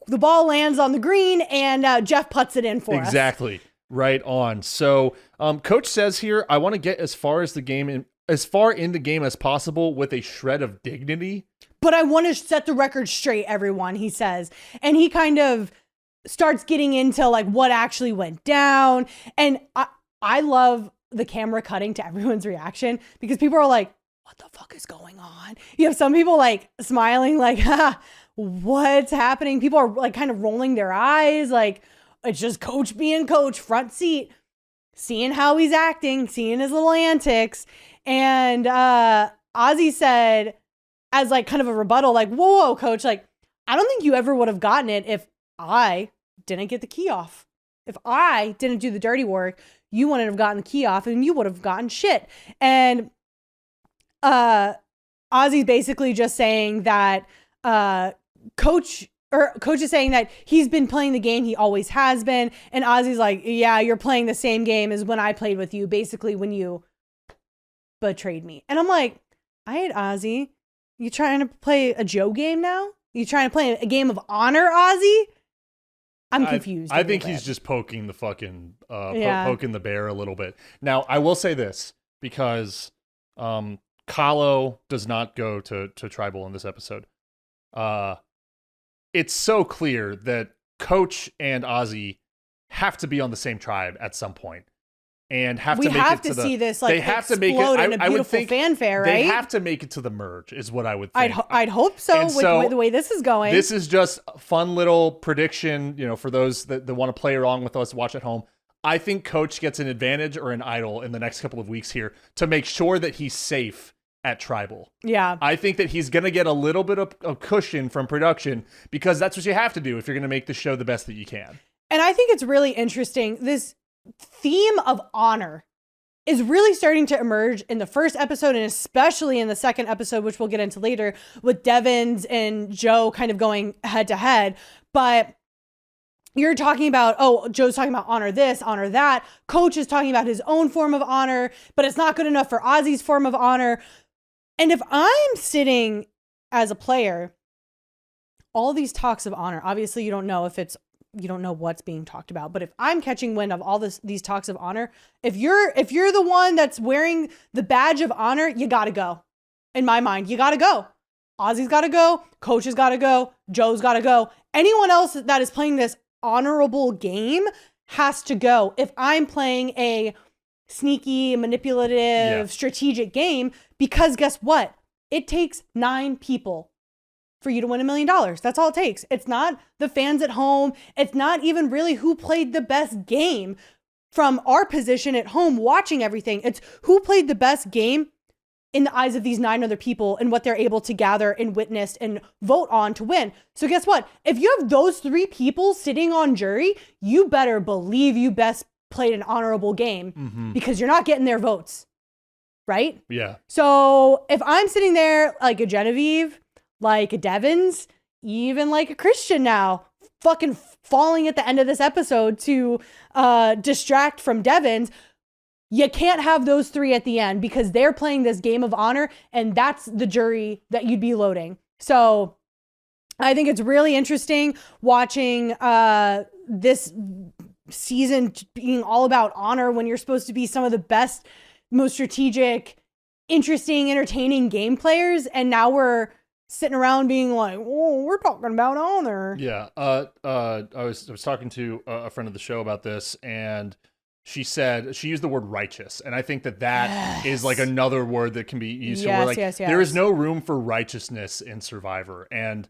the ball lands on the green, and Jeff putts it in for us. Exactly. Right on. So, Coach says here, I want to get as far in the game as possible with a shred of dignity. But I want to set the record straight, everyone, he says. And he kind of starts getting into like what actually went down. And I love the camera cutting to everyone's reaction, because people are like, what the fuck is going on? You have some people like smiling, like, what's happening? People are like kind of rolling their eyes, like, it's just Coach being Coach, front seat, seeing how he's acting, seeing his little antics. And Ozzy said, as like kind of a rebuttal, like, whoa, Coach, like, I don't think you ever would have gotten it if I didn't get the key off. If I didn't do the dirty work, you wouldn't have gotten the key off, and you would have gotten shit. And Ozzy's basically just saying that Coach is saying that he's been playing the game he always has been. And Ozzy's like, yeah, you're playing the same game as when I played with you, basically when you betrayed me. And I'm like, all right, Ozzy, you trying to play a Joe game now? You trying to play a game of honor, Ozzy? I'm confused. I think he's just poking the fucking, poking the bear a little bit. Now, I will say this, because Kahlo does not go to Tribal in this episode. It's so clear that Coach and Ozzy have to be on the same tribe at some point. and have we to make have it to see this like they have to make it. explode in a I would beautiful think fanfare, right? They have to make it to the merge, is what I would think. I'd hope so And with so the way this is going. This is just a fun little prediction, for those that want to play along with us, watch at home. I think Coach gets an advantage or an idol in the next couple of weeks here to make sure that he's safe at Tribal. Yeah. I think that he's going to get a little bit of cushion from production because that's what you have to do if you're going to make the show the best that you can. And I think it's really interesting. This theme of honor is really starting to emerge in the first episode and especially in the second episode, which we'll get into later, with Devins and Joe kind of going head to head. But you're talking about, Joe's talking about honor this, honor that. Coach is talking about his own form of honor, but it's not good enough for Ozzy's form of honor. And if I'm sitting as a player, all these talks of honor, obviously you don't know what's being talked about, but if I'm catching wind of all these talks of honor, if you're the one that's wearing the badge of honor, you got to go. In my mind, you got to go. Ozzy's got to go. Coach has got to go. Joe's got to go. Anyone else that is playing this honorable game has to go. If I'm playing a sneaky, manipulative, strategic game, because guess what? It takes 9 people for you to win $1 million. That's all it takes. It's not the fans at home. It's not even really who played the best game from our position at home watching everything. It's who played the best game in the eyes of these 9 other people and what they're able to gather and witness and vote on to win. So guess what? If you have those 3 people sitting on jury, you better believe you best played an honorable game because you're not getting their votes, right? Yeah. So if I'm sitting there like a Genevieve, like a Devins, even like a Christian now, fucking falling at the end of this episode to distract from Devins, you can't have those 3 at the end because they're playing this game of honor and that's the jury that you'd be loading. So I think it's really interesting watching this season being all about honor when you're supposed to be some of the best, most strategic, interesting, entertaining game players. And now we're sitting around being like, "Oh, we're talking about honor." Yeah. I was talking to a friend of the show about this, and she said she used the word righteous, and I think that is like another word that can be used. Yes. There is no room for righteousness in Survivor, and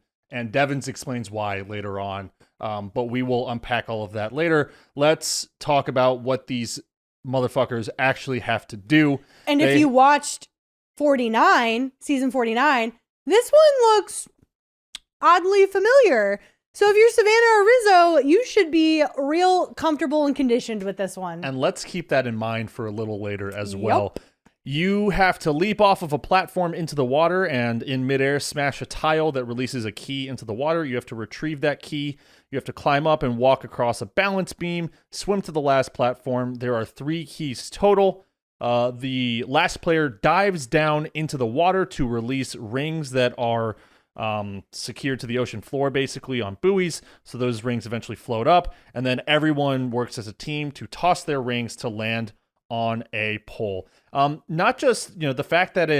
Devins explains why later on. But we will unpack all of that later. Let's talk about what these motherfuckers actually have to do. And if you watched season 49, this one looks oddly familiar. So if you're Savannah or Rizzo, you should be real comfortable and conditioned with this one. And let's keep that in mind for a little later as well. You have to leap off of a platform into the water and in midair smash a tile that releases a key into the water. You have to retrieve that key. You have to climb up and walk across a balance beam, swim to the last platform. There are 3 keys total. The last player dives down into the water to release rings that are secured to the ocean floor, basically on buoys. So those rings eventually float up, and then everyone works as a team to toss their rings to land on a pole. Not just, the fact that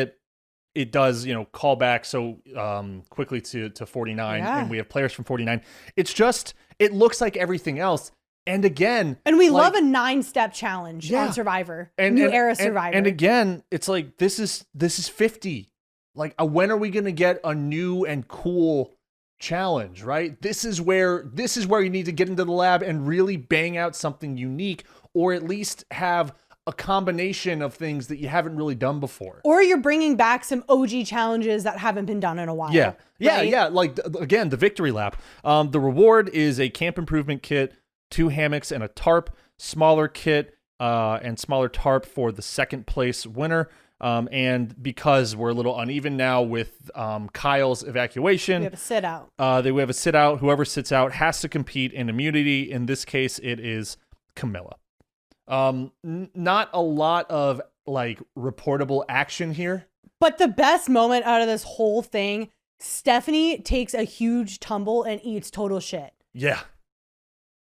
it does, call back so quickly to 49, and we have players from 49. It's just, it looks like everything else. And again, and we love a 9-step challenge on Survivor, new era Survivor. And again, it's like, this is 50. Like, when are we going to get a new and cool challenge, right? This is where you need to get into the lab and really bang out something unique, or at least have a combination of things that you haven't really done before. Or you're bringing back some OG challenges that haven't been done in a while. Yeah. Right? Like, again, the victory lap. The reward is a camp improvement kit, 2 hammocks and a tarp, smaller kit and smaller tarp for the second place winner. And because we're a little uneven now with Kyle's evacuation, we have a sit out. We have a sit out. Whoever sits out has to compete in immunity. In this case, it is Camilla. Not a lot of like reportable action here. But the best moment out of this whole thing, Stephanie takes a huge tumble and eats total shit. Yeah.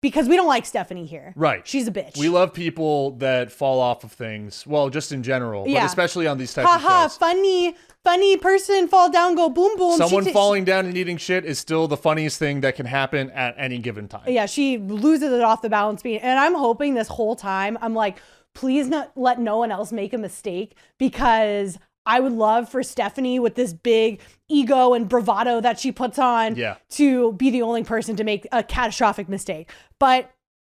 Because we don't like Stephanie here. Right. She's a bitch. We love people that fall off of things. Well, just in general, but especially on these types of shows. Funny person fall down, go boom, boom. Someone falling down and eating shit is still the funniest thing that can happen at any given time. Yeah, she loses it off the balance beam. And I'm hoping this whole time, I'm like, please not let no one else make a mistake, because I would love for Stephanie, with this big ego and bravado that she puts on, to be the only person to make a catastrophic mistake. But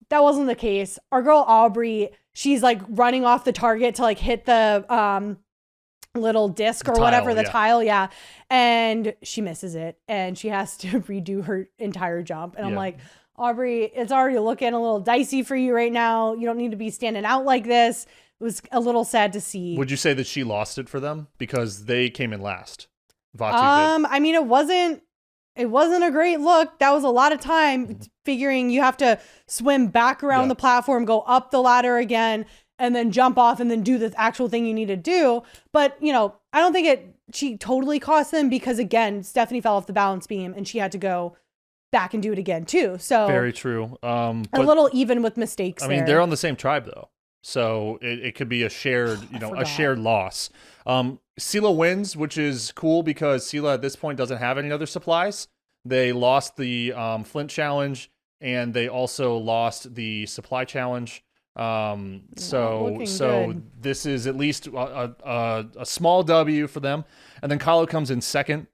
that wasn't the case. Our girl Aubrey, she's like running off the target to like hit the little disc or whatever, the tile. Yeah. And she misses it and she has to redo her entire jump. And I'm like, Aubrey, it's already looking a little dicey for you right now. You don't need to be standing out like this. It was a little sad to see. Would you say that she lost it for them because they came in last? Vatu did. I mean, it wasn't a great look. That was a lot of time figuring you have to swim back around the platform, go up the ladder again, and then jump off and then do the actual thing you need to do. But, you know, I don't think she totally cost them, because again, Stephanie fell off the balance beam and she had to go back and do it again too. So very true. A little even with mistakes. I mean, they're on the same tribe though. So it could be a shared, a shared loss. Sela wins, which is cool because Sela at this point doesn't have any other supplies. They lost the Flint challenge and they also lost the supply challenge. So good. This is at least a small W for them. And then Kahlo comes in second.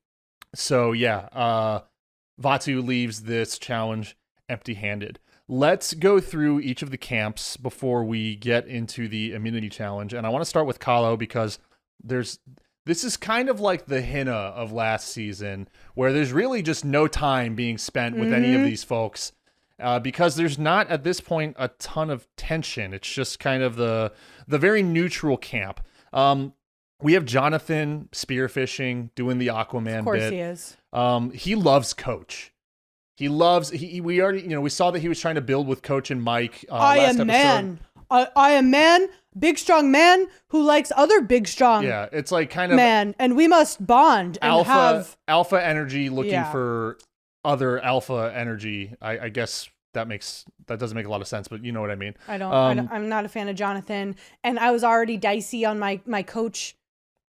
So Vatu leaves this challenge empty-handed. Let's go through each of the camps before we get into the immunity challenge. And I want to start with Kahlo because this is kind of like the Hina of last season, where there's really just no time being spent with any of these folks because there's not at this point a ton of tension. It's just kind of the very neutral camp. We have Jonathan spearfishing, doing the Aquaman bit. Of course he is. He loves Coach. We saw that he was trying to build with Coach and Mike. I am man, big strong man who likes other big strong. Yeah, it's like kind of man, and we must bond and have alpha energy looking for other alpha energy. I guess that doesn't make a lot of sense, but you know what I mean. I'm not a fan of Jonathan, and I was already dicey on my Coach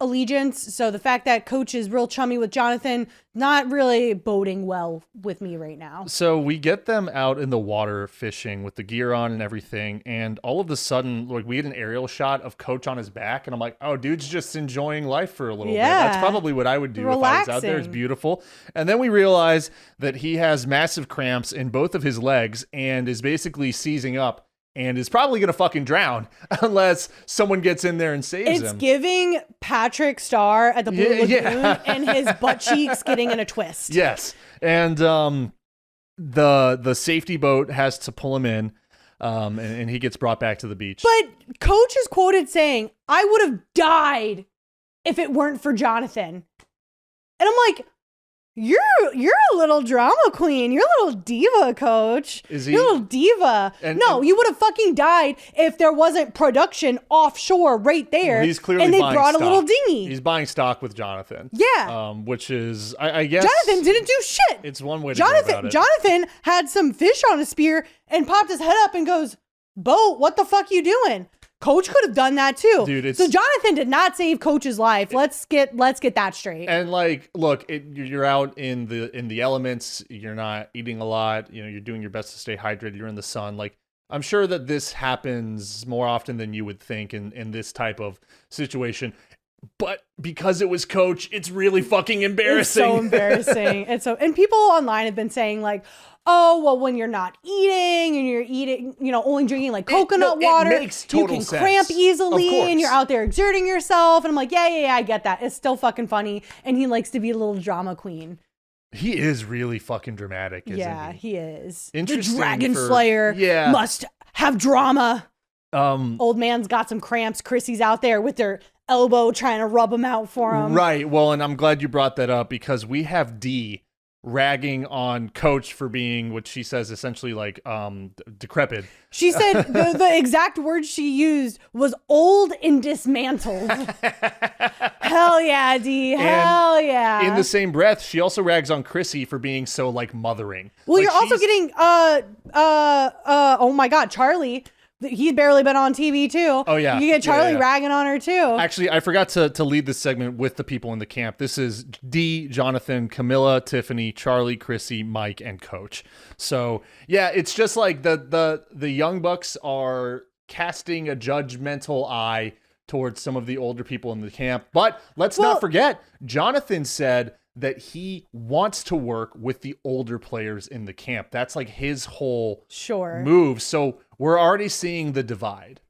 allegiance. So the fact that Coach is real chummy with Jonathan, not really boding well with me right now. So we get them out in the water fishing with the gear on and everything, and all of a sudden, like, we get an aerial shot of Coach on his back, and I'm like, oh, dude's just enjoying life for a little bit. That's probably what I would do if I was out there. It's beautiful. And then we realize that he has massive cramps in both of his legs and is basically seizing up and is probably going to fucking drown unless someone gets in there and saves him. It's giving Patrick Star at the Blue Lagoon and his butt cheeks getting in a twist. Yes. And the safety boat has to pull him in, and he gets brought back to the beach. But Coach is quoted saying, I would have died if it weren't for Jonathan. And I'm like, You're a little drama queen. You're a little diva, Coach. Is he? You're a little diva. You would have fucking died if there wasn't production offshore right there. Well, he's clearly and they buying brought stock. a little dinghy. He's buying stock with Jonathan. Yeah. Which is, I guess. Jonathan didn't do shit. It's one way to go about it. Jonathan had some fish on a spear and popped his head up and goes, Bo, what the fuck you doing? Coach could have done that too. Dude, so Jonathan did not save Coach's life. Let's get that straight. And like, look, you're out in the elements. You're not eating a lot. You're doing your best to stay hydrated. You're in the sun. Like, I'm sure that this happens more often than you would think in this type of situation. But because it was Coach, it's really fucking embarrassing. It's so embarrassing. And people online have been saying like, oh, well, when you're not eating and you're eating, only drinking like coconut water, makes total you can sense. cramp easily Of course. and you're out there exerting yourself. And I'm like, yeah, I get that. It's still fucking funny. And he likes to be a little drama queen. He is really fucking dramatic, isn't he? Yeah, he is. Interesting. The Dragon Slayer must have drama. Old man's got some cramps. Chrissy's out there with their elbow trying to rub him out for him. Right. Well, and I'm glad you brought that up because we have Dee ragging on Coach for being what she says essentially like decrepit. She said the exact word she used was old and dismantled. Hell yeah, Dee. Hell yeah. In the same breath, she also rags on Chrissy for being so like mothering. Well, you're also getting oh my God, Charlie. He's barely been on TV too. Oh yeah. You get Charlie ragging on her too. Actually, I forgot to lead this segment with the people in the camp. This is Dee, Jonathan, Camilla, Tiffany, Charlie, Chrissy, Mike, and Coach. So yeah, it's just like the Young Bucks are casting a judgmental eye towards some of the older people in the camp. But let's not forget, Jonathan said that he wants to work with the older players in the camp. That's like his whole move. So we're already seeing the divide.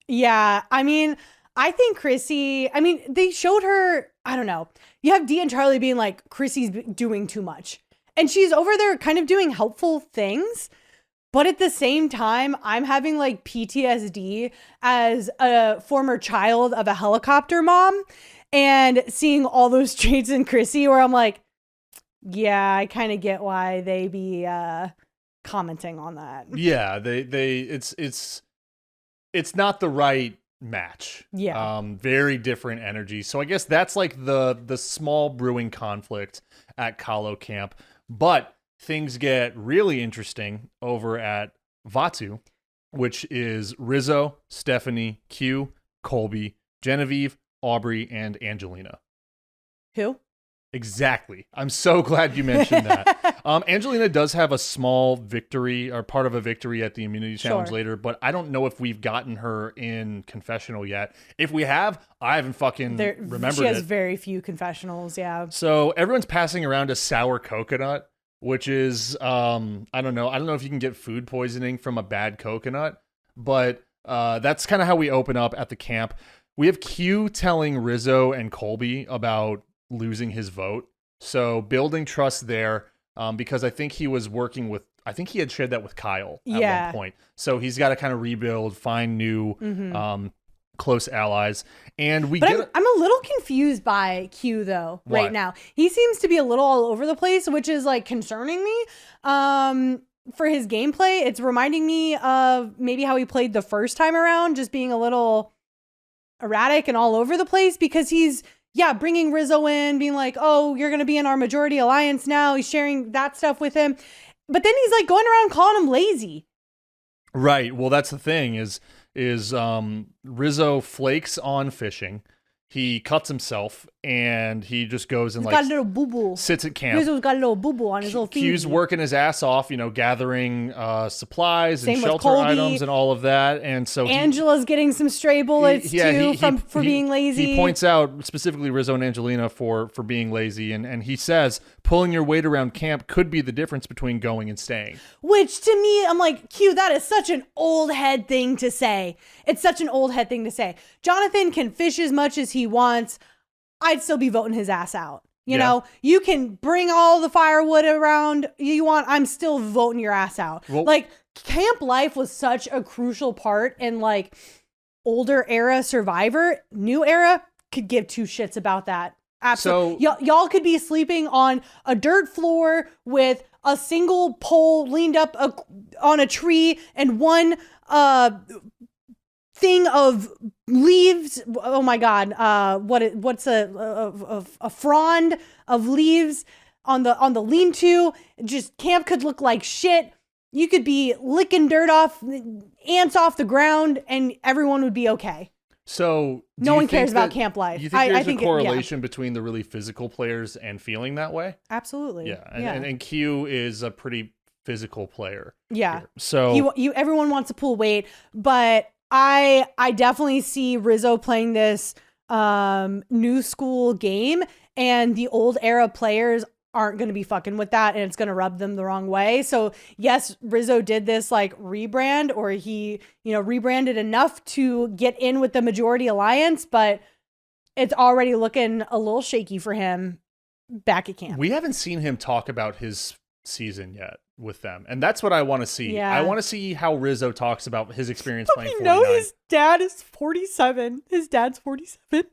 Yeah. I mean, I think Chrissy, they showed her, I don't know. You have Dee and Charlie being like, Chrissy's doing too much. And she's over there kind of doing helpful things. But at the same time, I'm having like PTSD as a former child of a helicopter mom and seeing all those traits in Chrissy where I'm like, yeah, I kind of get why they be commenting on that. Yeah, it's not the right match. Yeah. Very different energy. So I guess that's like the small brewing conflict at Kahlo camp. But things get really interesting over at Vatu, which is Rizzo, Stephanie, Q, Colby, Genevieve, Aubrey, and Angelina. Who? Exactly. I'm so glad you mentioned that. Angelina does have a small victory or part of a victory at the immunity challenge later, but I don't know if we've gotten her in confessional yet. If we have, I haven't fucking remembered it. She has very few confessionals, yeah. So everyone's passing around a sour coconut, which is, I don't know if you can get food poisoning from a bad coconut, but that's kind of how we open up at the camp. We have Q telling Rizzo and Colby about losing his vote. So building trust there, because I think he was working with, I think he had shared that with Kyle at one point. So he's got to kind of rebuild, find new close allies. And I'm a little confused by Q though right now. He seems to be a little all over the place, which is like concerning me. For his gameplay, it's reminding me of maybe how he played the first time around, just being a little erratic and all over the place because he's bringing Rizzo in, being like, oh, you're going to be in our majority alliance now. He's sharing that stuff with him. But then he's like going around calling him lazy. Right. Well, that's the thing is Rizzo flakes on fishing. He cuts himself and he just goes and got a little boo-boo. Sits at camp. Rizzo's got a little boo-boo on his little feet. Q's working his ass off, gathering supplies and shelter items and all of that. And so Angela's getting some stray bullets for being lazy. He points out specifically Rizzo and Angelina for being lazy. And he says, pulling your weight around camp could be the difference between going and staying. Which to me, I'm like, Q, that is such an old head thing to say. It's such an old head thing to say. Jonathan can fish as much as he wants. I'd still be voting his ass out. You know, you can bring all the firewood around you want. I'm still voting your ass out. Well, like camp life was such a crucial part in like older era Survivor. New era could give two shits about that. Absolutely. So, y'all could be sleeping on a dirt floor with a single pole leaned up on a tree and one thing of leaves. Oh my God. What's a frond of leaves on the lean-to? Just camp could look like shit. You could be licking ants off the ground and everyone would be okay. So no one cares about camp life. You think there's a correlation between the really physical players and feeling that way? Absolutely. Yeah. And Q is a pretty physical player. Yeah. Here. So everyone wants to pull weight, but I definitely see Rizzo playing this new school game, and the old era players aren't going to be fucking with that, and it's going to rub them the wrong way. So yes, Rizzo did this like rebrand, or he, rebranded enough to get in with the majority alliance, but it's already looking a little shaky for him back at camp. We haven't seen him talk about his season yet with them, and that's what I want to see. Yeah. I want to see how Rizzo talks about his experience playing 49. You know his dad is 47. His dad's 47.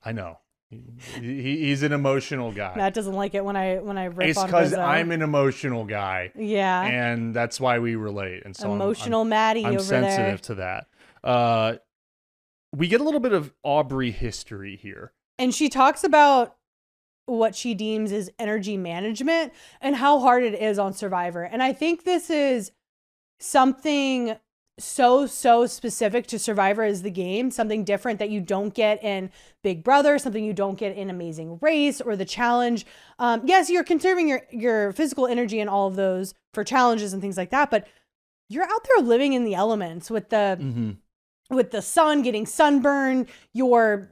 I know. He's an emotional guy. Matt doesn't like it when I riff on Rizzo. It's because I'm an emotional guy. Yeah. And that's why we relate. And so emotional Maddie I'm over sensitive to that. We get a little bit of Aubrey history here. And she talks about what she deems is energy management and how hard it is on Survivor. And I think this is something so specific to Survivor as the game, something different that you don't get in Big Brother, something you don't get in Amazing Race or the challenge. Yes, you're conserving your physical energy and all of those for challenges and things like that, but you're out there living in the elements with the sun, getting sunburned. You're,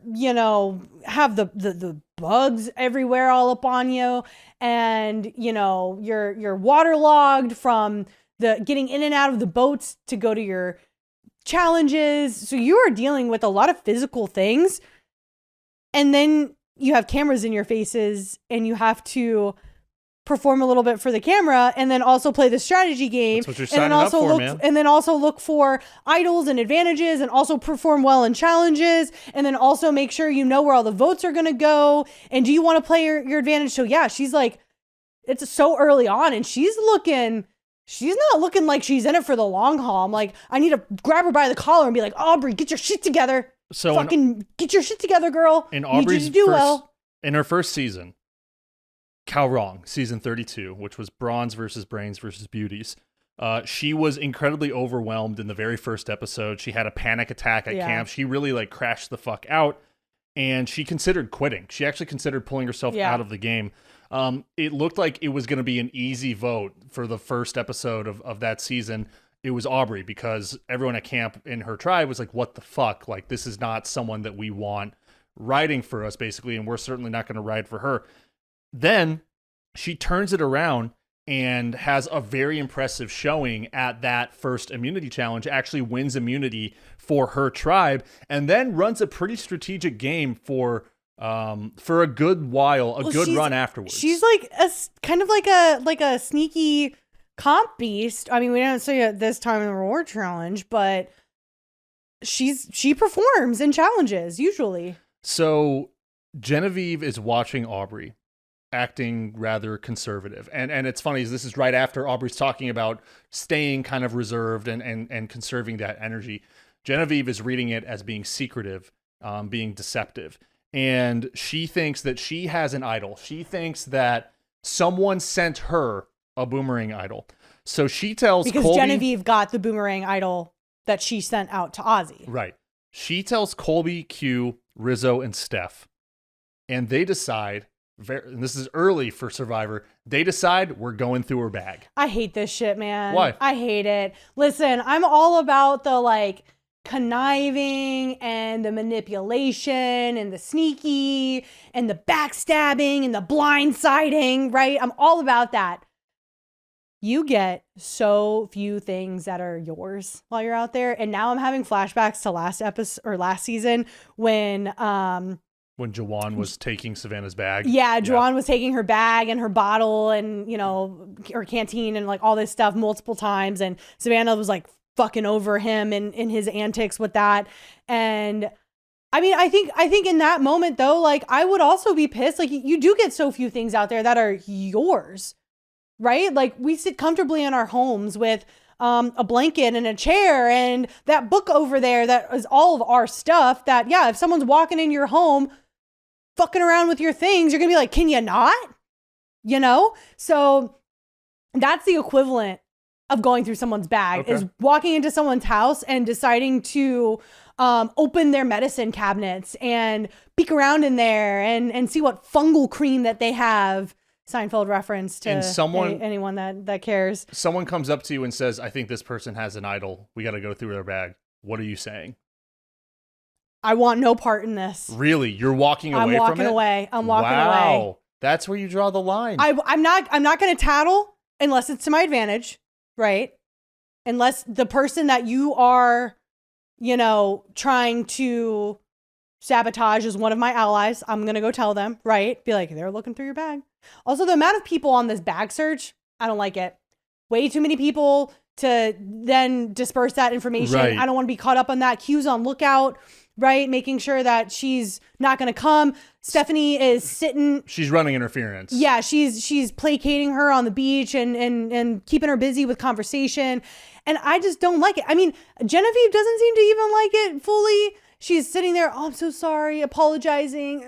have the bugs everywhere all up on you, and you're waterlogged from the getting in and out of the boats to go to your challenges. So you are dealing with a lot of physical things, and then you have cameras in your faces, and you have to perform a little bit for the camera, and then also play the strategy game. That's what you're signing up for, man. And then also look for idols and advantages, and also perform well in challenges, and then also make sure you know where all the votes are going to go, and do you want to play your advantage? So yeah, she's like, it's so early on, and she's not looking like she's in it for the long haul. I'm like, I need to grab her by the collar and be like, Aubrey, get your shit together. So get your shit together, girl. In Aubrey's in her first season, Cal Wrong, season 32, which was Bronze versus Brains versus Beauties. She was incredibly overwhelmed in the very first episode. She had a panic attack at camp. She really crashed the fuck out, and she considered quitting. She actually considered pulling herself out of the game. It looked like it was going to be an easy vote for the first episode of that season. It was Aubrey, because everyone at camp in her tribe was like, what the fuck? Like, this is not someone that we want riding for us, basically, and we're certainly not going to ride for her. Then she turns it around and has a very impressive showing at that first immunity challenge, actually wins immunity for her tribe, and then runs a pretty strategic game for a good while, good run afterwards. She's like kind of like a sneaky comp beast. I mean, we don't see it this time in the reward challenge, but she performs in challenges usually. So Genevieve is watching Aubrey acting rather conservative. And it's funny, this is right after Aubrey's talking about staying kind of reserved and conserving that energy. Genevieve is reading it as being secretive, being deceptive. And she thinks that she has an idol. She thinks that someone sent her a boomerang idol. So she tells Colby... Because Genevieve got the boomerang idol that she sent out to Ozzy. Right. She tells Colby, Q, Rizzo, and Steph. And they decide... and this is early for Survivor, they decide we're going through her bag. I hate this shit, man. Why? I hate it. Listen, I'm all about the conniving and the manipulation and the sneaky and the backstabbing and the blindsiding, right? I'm all about that. You get so few things that are yours while you're out there. And now I'm having flashbacks to last season when Jawan was taking Savannah's bag. Yeah, Jawan was taking her bag and her bottle and, her canteen and all this stuff multiple times. And Savannah was fucking over him and in his antics with that. And I mean, I think in that moment though, I would also be pissed. You do get so few things out there that are yours, right? We sit comfortably in our homes with a blanket and a chair and that book over there that is all of our stuff that, yeah, if someone's walking in your home fucking around with your things, you're gonna be like, can you not? So that's the equivalent of going through someone's bag, is walking into someone's house and deciding to open their medicine cabinets and peek around in there and see what fungal cream that they have. Seinfeld reference to anyone that cares. Someone comes up to you and says, I think this person has an idol. We got to go through their bag. What are you saying? I want no part in this. Really? You're walking away from it? I'm walking away. Wow. That's where you draw the line. I'm not going to tattle unless it's to my advantage, right? Unless the person that you are, trying to sabotage is one of my allies, I'm going to go tell them, right? Be like, they're looking through your bag. Also, the amount of people on this bag search, I don't like it. Way too many people to then disperse that information. Right. I don't want to be caught up on that. Q's on lookout, right? Making sure that she's not going to come. Stephanie is sitting. She's running interference. Yeah, she's placating her on the beach and keeping her busy with conversation. And I just don't like it. I mean, Genevieve doesn't seem to even like it fully. She's sitting there, oh, I'm so sorry, apologizing.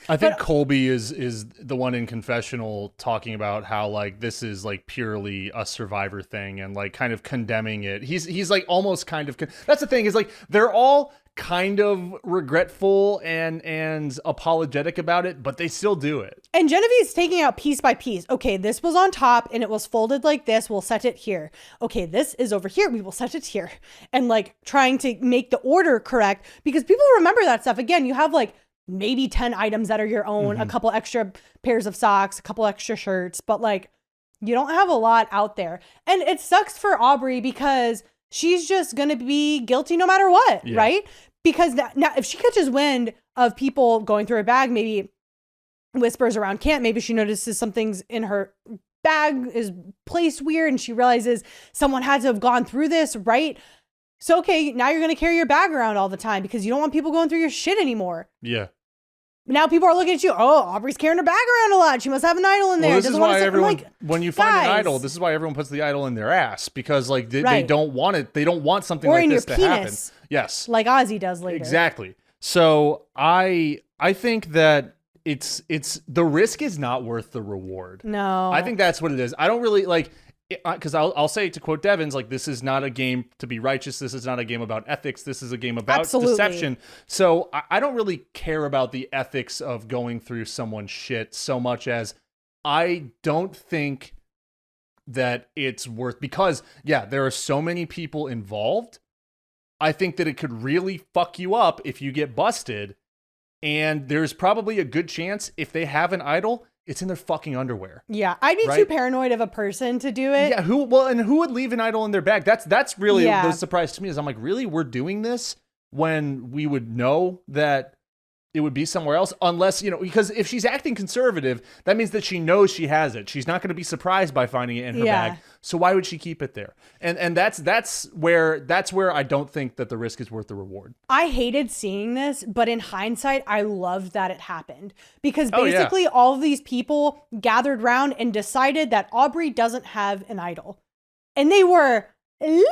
I think Colby is the one in confessional talking about how this is purely a Survivor thing and kind of condemning it. He's almost kind of that's the thing is they're all kind of regretful and apologetic about it, but they still do it. And Genevieve's taking out piece by piece. Okay, this was on top and it was folded like this. We'll set it here. Okay, this is over here. We will set it here. And like trying to make the order correct because people remember that stuff. Again, you have like maybe 10 items that are your own, a couple extra pairs of socks, a couple extra shirts, but like you don't have a lot out there. And it sucks for Aubrey because she's just going to be guilty no matter what, right? Because now if she catches wind of people going through her bag, maybe whispers around camp, maybe she notices something's in her bag is placed weird and she realizes someone had to have gone through this, right? So, okay, now you're going to carry your bag around all the time because you don't want people going through your shit anymore. Yeah. Now people are looking at you. Oh, Aubrey's carrying her bag around a lot. She must have an idol in there. Well, this is why everyone, like, when you find guys. an idol, this is why everyone puts the idol in their ass because like they don't want it. They don't want something or like in this your to penis, happen. Yes. like Ozzy does later. Exactly. So I think that it's the risk is not worth the reward. No. I think that's what it is. I don't really like because I'll say, to quote Devins, like, this is not a game to be righteous. This is not a game about ethics. This is a game about deception. So I don't really care about the ethics of going through someone's shit so much as I don't think that it's worth, because there are so many people involved. I think that it could really fuck you up if you get busted. And there's probably a good chance if they have an idol, it's in their fucking underwear. Yeah, I'd be too paranoid of a person to do it. Yeah, who would leave an idol in their bag? That's really the surprise to me is I'm like, really? We're doing this when we would know that it would be somewhere else, unless, because if she's acting conservative, that means that she knows she has it. She's not going to be surprised by finding it in her bag. So why would she keep it there? And that's where I don't think that the risk is worth the reward. I hated seeing this, but in hindsight, I loved that it happened because basically all of these people gathered around and decided that Aubrey doesn't have an idol. And they were a little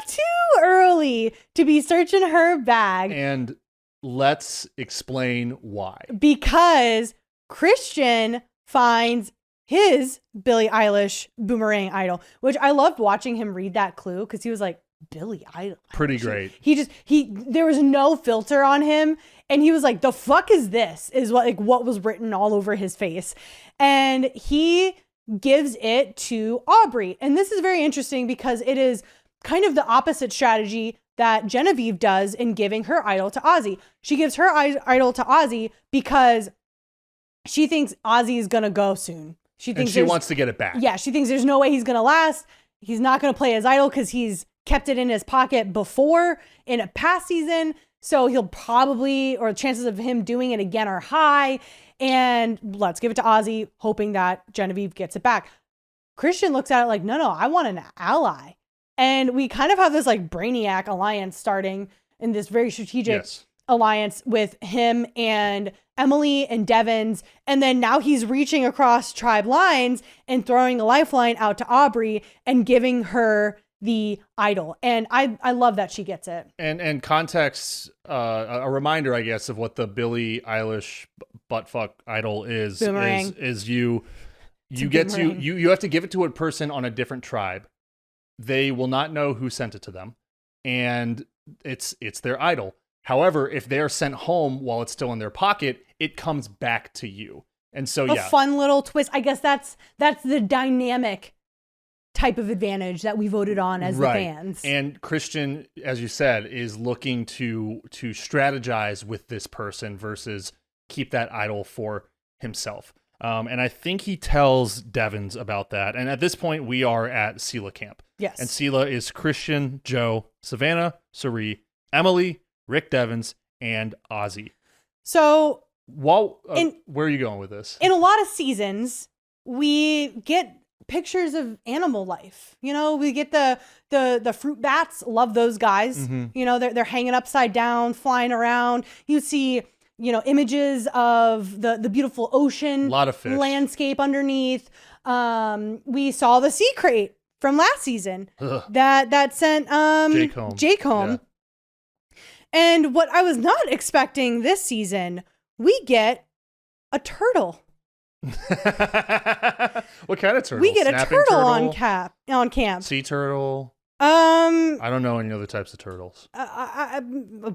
too early to be searching her bag. And let's explain why. Because Christian finds his Billie Eilish boomerang idol, which I loved watching him read that clue because he was like, Billie Eilish. Pretty great. There was no filter on him. And he was like, the fuck is this? Is what was written all over his face. And he gives it to Aubrey. And this is very interesting because it is kind of the opposite strategy that Genevieve does in giving her idol to Ozzy. She gives her idol to Ozzy because she thinks Ozzy is going to go soon. She wants to get it back. Yeah, she thinks there's no way he's going to last. He's not going to play his idol because he's kept it in his pocket before in a past season. So he'll probably, or chances of him doing it again are high. And let's give it to Ozzy, hoping that Genevieve gets it back. Christian looks at it like, no, I want an ally. And we kind of have this like Brainiac alliance starting in this very strategic alliance with him and Emily and Devins. And then now he's reaching across tribe lines and throwing a lifeline out to Aubrey and giving her the idol. And I love that she gets it. And context, a reminder, I guess, of what the Billie Eilish buttfuck idol is. Boomerang. Is you get to, you have to give it to a person on a different tribe. They will not know who sent it to them, and it's their idol. However, if they are sent home while it's still in their pocket, it comes back to you. And so, a fun little twist. I guess that's the dynamic type of advantage that we voted on as the fans. And Christian, as you said, is looking to strategize with this person versus keep that idol for himself. And I think he tells Devins about that. And at this point, we are at Sela camp. Yes. And Sela is Christian, Joe, Savannah, Sari, Emily, Rick Devins, and Ozzy. So, where are you going with this? In a lot of seasons, we get pictures of animal life. We get the fruit bats. Love those guys. Mm-hmm. They're hanging upside down, flying around. You see, images of the beautiful ocean, a lot of fish, landscape underneath. We saw the sea crate from last season that sent Jake home. Yeah. And what I was not expecting this season, we get a turtle. What kind of turtle? We get Snapping a turtle turtle? on camp. Sea turtle. I don't know any other types of turtles. A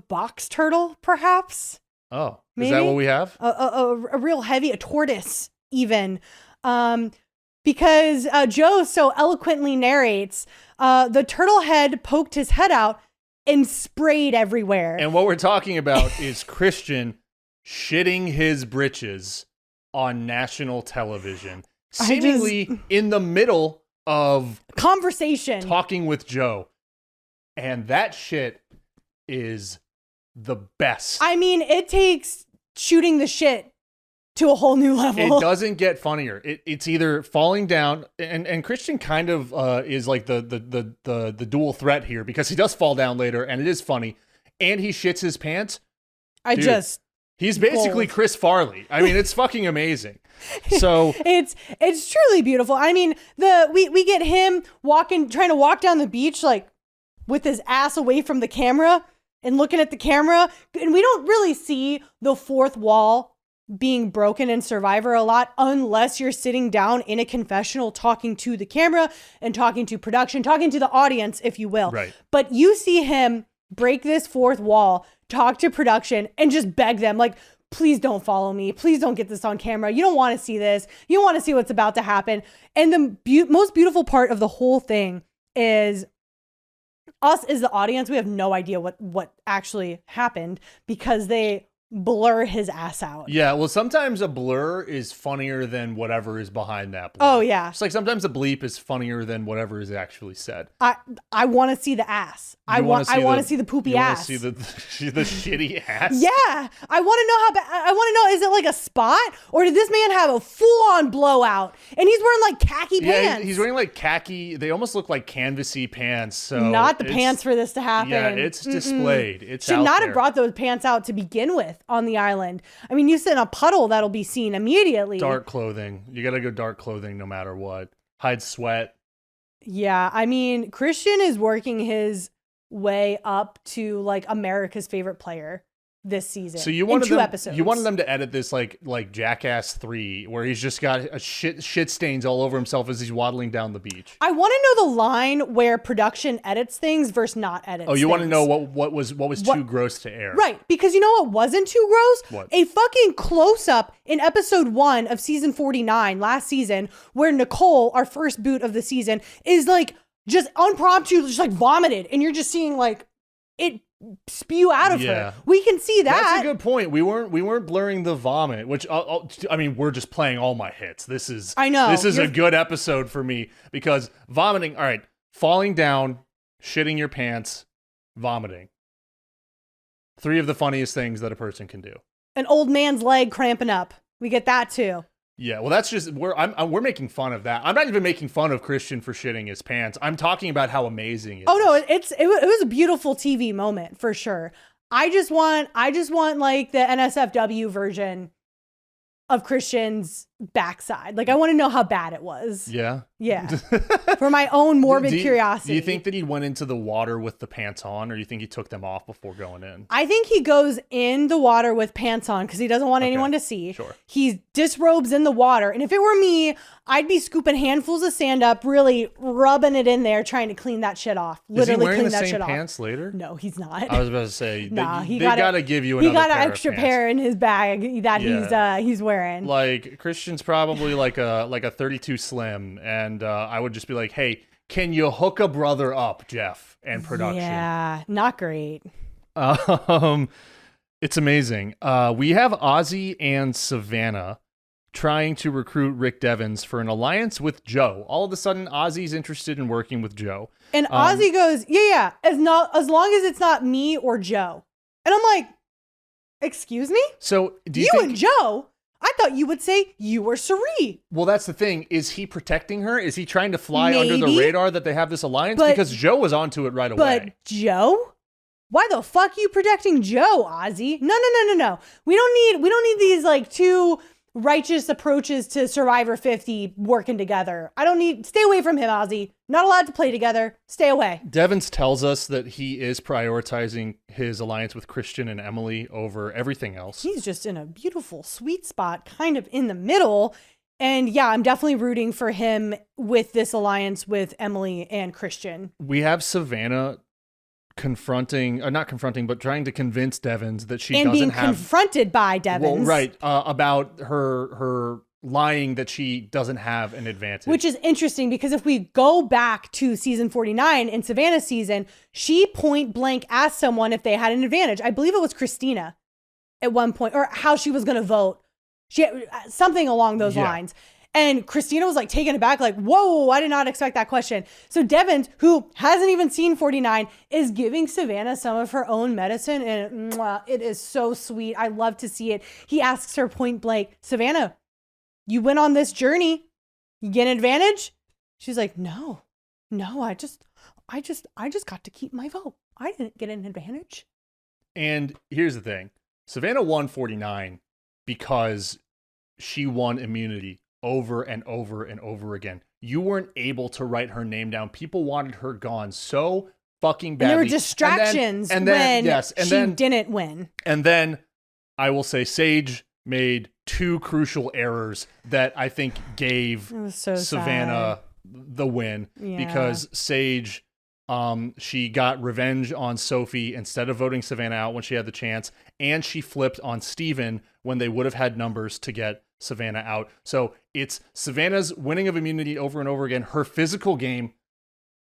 box turtle, perhaps. Oh, Maybe? is that what we have? A real heavy, a tortoise, even. Because Joe so eloquently narrates, the turtle head poked his head out and sprayed everywhere. And what we're talking about is Christian shitting his britches on national television, seemingly in the middle of conversation, talking with Joe. And that shit is the best. I mean, it takes shooting the shit to a whole new level. It doesn't get funnier. It's either falling down, and Christian kind of is like the dual threat here, because he does fall down later, and it is funny, and he shits his pants. He's basically gold. Chris Farley. I mean, it's fucking amazing. So it's truly beautiful. I mean, we get him trying to walk down the beach like with his ass away from the camera and looking at the camera, and we don't really see the fourth wall being broken in Survivor a lot, unless you're sitting down in a confessional talking to the camera and talking to production, talking to the audience, if you will. Right. But you see him break this fourth wall, talk to production, and just beg them, like, please don't follow me. Please don't get this on camera. You don't want to see this. You don't want to see what's about to happen. And the most beautiful part of the whole thing is us as the audience. We have no idea what actually happened, because they blur his ass out. yeah, well, sometimes a blur is funnier than whatever is behind that blur. Oh, yeah. It's like sometimes a bleep is funnier than whatever is actually said. I want to see the ass. I want to see the poopy ass. You want to see the shitty ass? Yeah, I want to know how bad. I want to know, is it like a spot, or did this man have a full-on blowout and he's wearing like khaki pants? He's wearing like khaki. They almost look like canvasy pants. So not the pants for this to happen. Yeah, it's displayed. It's should out not there. have brought those pants out to begin with on the island. I mean, you sit in a puddle, that'll be seen immediately. Dark clothing. You got to go dark clothing no matter what. Hide sweat. Yeah, I mean, Christian is working his way up to like America's favorite player this season. So you wanted in two them, episodes. You wanted them to edit this like Jackass 3, where he's just got a shit stains all over himself as he's waddling down the beach. I want to know the line where production edits things versus not edits. Oh, you want to things. know what was too gross to air? Right, because you know what wasn't too gross? What? A fucking close-up in episode 1 of season 49, last season, where Nicole, our first boot of the season, is like just unpromptu, just like vomited, and you're just seeing like it spew out of her. We can see that. That's a good point. We weren't blurring the vomit, which I mean, we're just playing all my hits. This is a good episode for me, because vomiting. All right, falling down, shitting your pants, vomiting. 3 of the funniest things that a person can do. An old man's leg cramping up. We get that too. Yeah, well, that's just we're making fun of that. I'm not even making fun of Christian for shitting his pants. I'm talking about how amazing it is. Oh no, it was a beautiful TV moment for sure. I just want like the NSFW version of Christian's backside. Like, I want to know how bad it was. Yeah. Yeah. For my own morbid curiosity. Do you think that he went into the water with the pants on, or do you think he took them off before going in? I think he goes in the water with pants on because he doesn't want anyone to see. Sure. He disrobes in the water. And if it were me, I'd be scooping handfuls of sand up, really rubbing it in there, trying to clean that shit off. Literally Is he wearing clean the that same shit off. pants later? No, he's not. I was about to say, Nah, they gotta give you another He got pair an of extra pants. pair in his bag that he's wearing. Like, Christian's probably like a 32 Slim, and I would just be like, hey, can you hook a brother up, Jeff, and production? Yeah, not great. It's amazing. We have Ozzy and Savannah trying to recruit Rick Devens for an alliance with Joe. All of a sudden, Ozzy's interested in working with Joe. And Ozzy goes, yeah, as long as it's not me or Joe. And I'm like, excuse me? So do you you think... and Joe? I thought you would say you or Sari. Well, that's the thing. Is he protecting her? Is he trying to fly under the Maybe. radar that they have this alliance? But- Because Joe was onto it right away. But Joe? Why the fuck are you protecting Joe, Ozzy? No. We don't need these like two righteous approaches to Survivor 50 working together. Stay away from him, Ozzy. Not allowed to play together. Stay away. Devens tells us that he is prioritizing his alliance with Christian and Emily over everything else. He's just in a beautiful sweet spot, kind of in the middle. And yeah, I'm definitely rooting for him with this alliance with Emily and Christian. We have Savannah not confronting, but trying to convince Devins that she and doesn't being have confronted by Devins. Well, right, about her lying that she doesn't have an advantage. Which is interesting because if we go back to season 49 in Savannah's season, she point blank asked someone if they had an advantage. I believe it was Christina at one point, or how she was going to vote. Something along those lines. And Christina was like taken aback, like, whoa, I did not expect that question. So Devin, who hasn't even seen 49, is giving Savannah some of her own medicine. And it is so sweet. I love to see it. He asks her point blank, Savannah, you went on this journey. You get an advantage? She's like, no, I just got to keep my vote. I didn't get an advantage. And here's the thing. Savannah won 49 because she won immunity over and over and over again. You weren't able to write her name down. People wanted her gone so fucking badly. And there were distractions when she didn't win. And then I will say Sage made two crucial errors that I think gave Savannah the win because Sage, she got revenge on Sophie instead of voting Savannah out when she had the chance, and she flipped on Steven when they would have had numbers to get Savannah out. So it's Savannah's winning of immunity over and over again, her physical game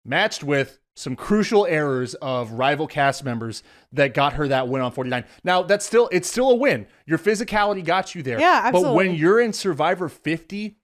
matched with some crucial errors of rival cast members that got her that win on 49. Now it's still a win. Your physicality got you there. Yeah, absolutely. But when you're in Survivor 50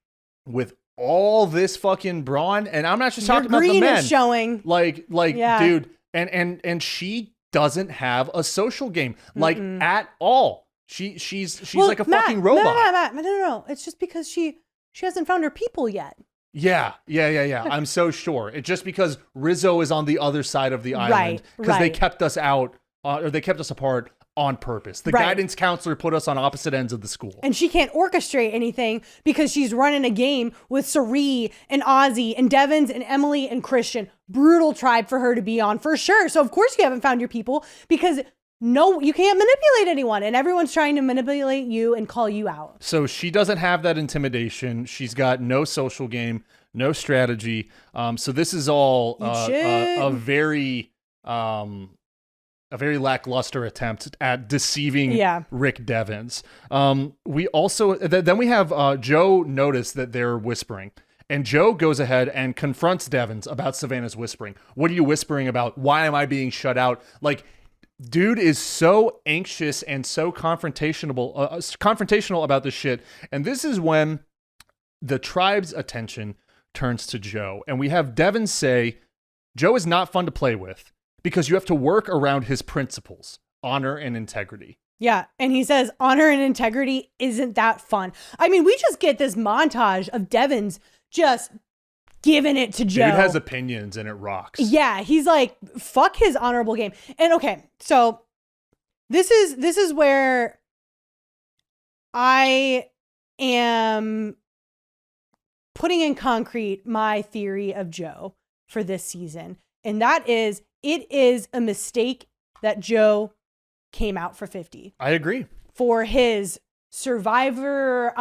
with all this fucking brawn, and I'm not just talking about the men. Is showing. Dude, and she doesn't have a social game at all. She's like a fucking robot. Matt, no. It's just because she hasn't found her people yet. Yeah. I'm so sure. It's just because Rizzo is on the other side of the island because they kept us out, or they kept us apart on purpose. The guidance counselor put us on opposite ends of the school. And she can't orchestrate anything because she's running a game with Sari and Ozzy and Devins and Emily and Christian. Brutal tribe for her to be on for sure. So of course you haven't found your people because no, you can't manipulate anyone, and everyone's trying to manipulate you and call you out. So she doesn't have that intimidation. She's got no social game, no strategy. So this is all a very lackluster attempt at deceiving Rick Devins. We also then we have Joe notice that they're whispering. And Joe goes ahead and confronts Devins about Savannah's whispering. What are you whispering about? Why am I being shut out? Like, dude is so anxious and so confrontational about this shit. And this is when the tribe's attention turns to Joe. And we have Devin say, Joe is not fun to play with because you have to work around his principles, honor and integrity. Yeah. And he says, honor and integrity isn't that fun. I mean, we just get this montage of Devins just giving it to Joe. Dude has opinions and it rocks. Yeah, he's like, fuck his honorable game. And okay, so this is where I am putting in concrete my theory of Joe for this season. And that is, it is a mistake that Joe came out for 50. I agree. For his Survivor,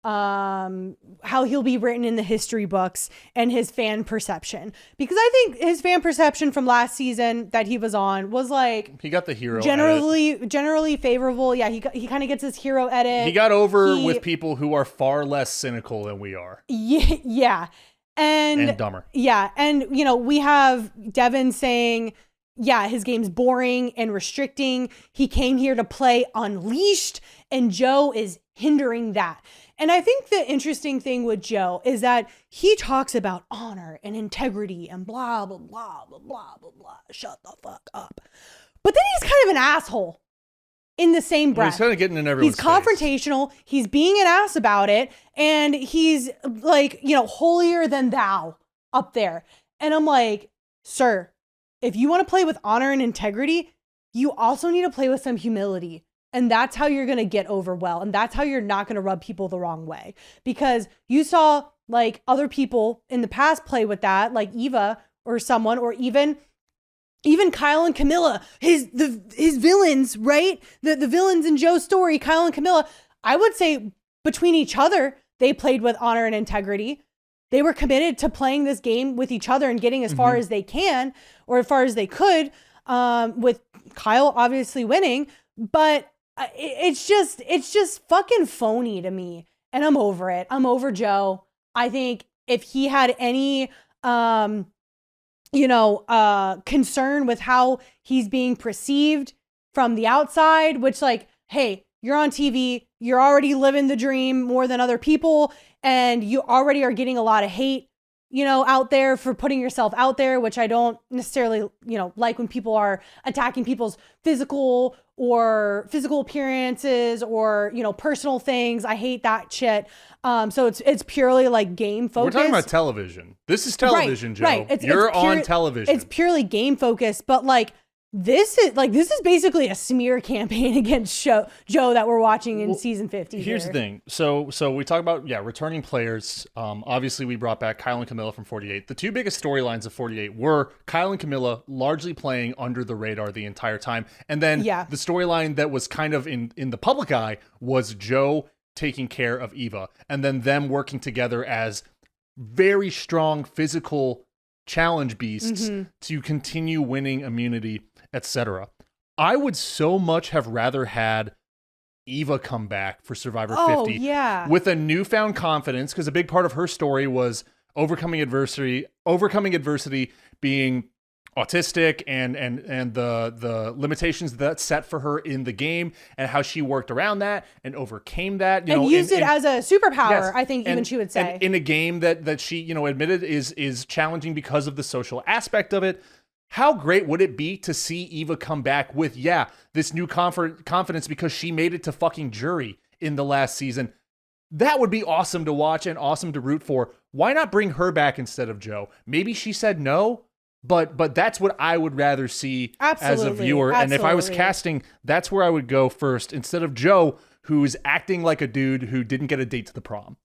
how he'll be written in the history books and his fan perception, because I think his fan perception from last season that he was on was like, he got the hero generally favorable. Yeah, he kind of gets his hero edit. He got over with people who are far less cynical than we are. Yeah. And dumber. Yeah. And we have Devin saying, yeah, his game's boring and restricting. He came here to play unleashed, and Joe is hindering that. And I think the interesting thing with Joe is that he talks about honor and integrity and blah, blah, blah, blah, blah, blah, blah. Shut the fuck up. But then he's kind of an asshole in the same breath. He's kind of getting in everyone's He's confrontational. Face. He's being an ass about it. And he's like, holier than thou up there. And I'm like, sir, if you want to play with honor and integrity, you also need to play with some humility. And that's how you're going to get over well. And that's how you're not going to rub people the wrong way. Because you saw like other people in the past play with that, like Eva or someone, or even Kyle and Camilla, his villains, right? The villains in Joe's story, Kyle and Camilla, I would say between each other, they played with honor and integrity. They were committed to playing this game with each other and getting as far as they can, or as far as they could, with Kyle obviously winning. But it's just fucking phony to me. And I'm over it. I'm over Joe. I think if he had any, concern with how he's being perceived from the outside, which like, hey, you're on TV, you're already living the dream more than other people, and you already are getting a lot of hate, out there for putting yourself out there, which I don't necessarily, like when people are attacking people's physical appearances or, personal things. I hate that shit. So it's purely like game focused. We're talking about television. This is television, Joe. Right. You're on television. It's purely game focused, but like, this is basically a smear campaign against Joe that we're watching in season 50. Here's the thing. So we talk about, returning players. Obviously, we brought back Kyle and Camilla from 48. The two biggest storylines of 48 were Kyle and Camilla largely playing under the radar the entire time. And then the storyline that was kind of in the public eye was Joe taking care of Eva. And then them working together as very strong physical challenge beasts to continue winning immunity, etc. I would so much have rather had Eva come back for Survivor 50 with a newfound confidence, because a big part of her story was overcoming adversity, being autistic and the limitations that set for her in the game, and how she worked around that and overcame that, and used it as a superpower. Yes, I think even she would say, in a game that she admitted is challenging because of the social aspect of it. How great would it be to see Eva come back with this new confidence because she made it to fucking jury in the last season? That would be awesome to watch and awesome to root for. Why not bring her back instead of Joe? Maybe she said no, but that's what I would rather see as a viewer. And if I was casting, that's where I would go first, instead of Joe, who's acting like a dude who didn't get a date to the prom.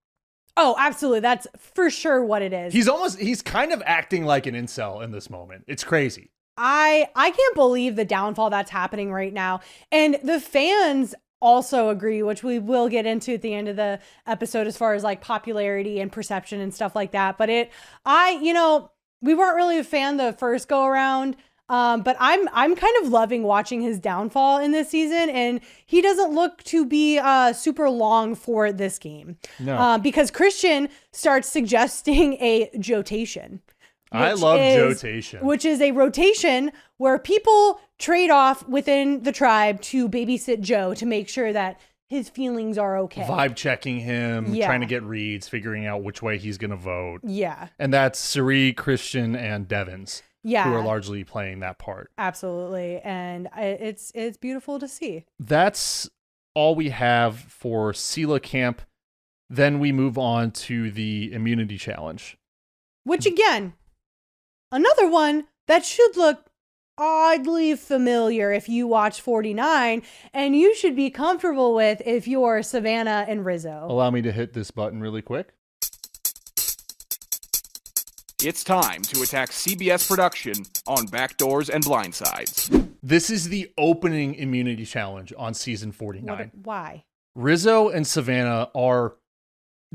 Oh, absolutely. That's for sure what it is. He's kind of acting like an incel in this moment. It's crazy. I can't believe the downfall that's happening right now. And the fans also agree, which we will get into at the end of the episode as far as like popularity and perception and stuff like that. But we weren't really a fan the first go around. But I'm kind of loving watching his downfall in this season, and he doesn't look to be super long for this game. No. Because Christian starts suggesting a jotation. I love jotation. Which is a rotation where people trade off within the tribe to babysit Joe to make sure that his feelings are okay. Vibe checking him, trying to get reads, figuring out which way he's going to vote. Yeah. And that's Sari, Christian, and Devins. Yeah. Who are largely playing that part. Absolutely. And it's beautiful to see. That's all we have for Sela Camp. Then we move on to the immunity challenge. Which again, another one that should look oddly familiar if you watch 49, and you should be comfortable with if you're Savannah and Rizzo. Allow me to hit this button really quick. It's time to attack CBS production on Backdoors and Blindsides. This is the opening immunity challenge on season 49. Why? Rizzo and Savannah are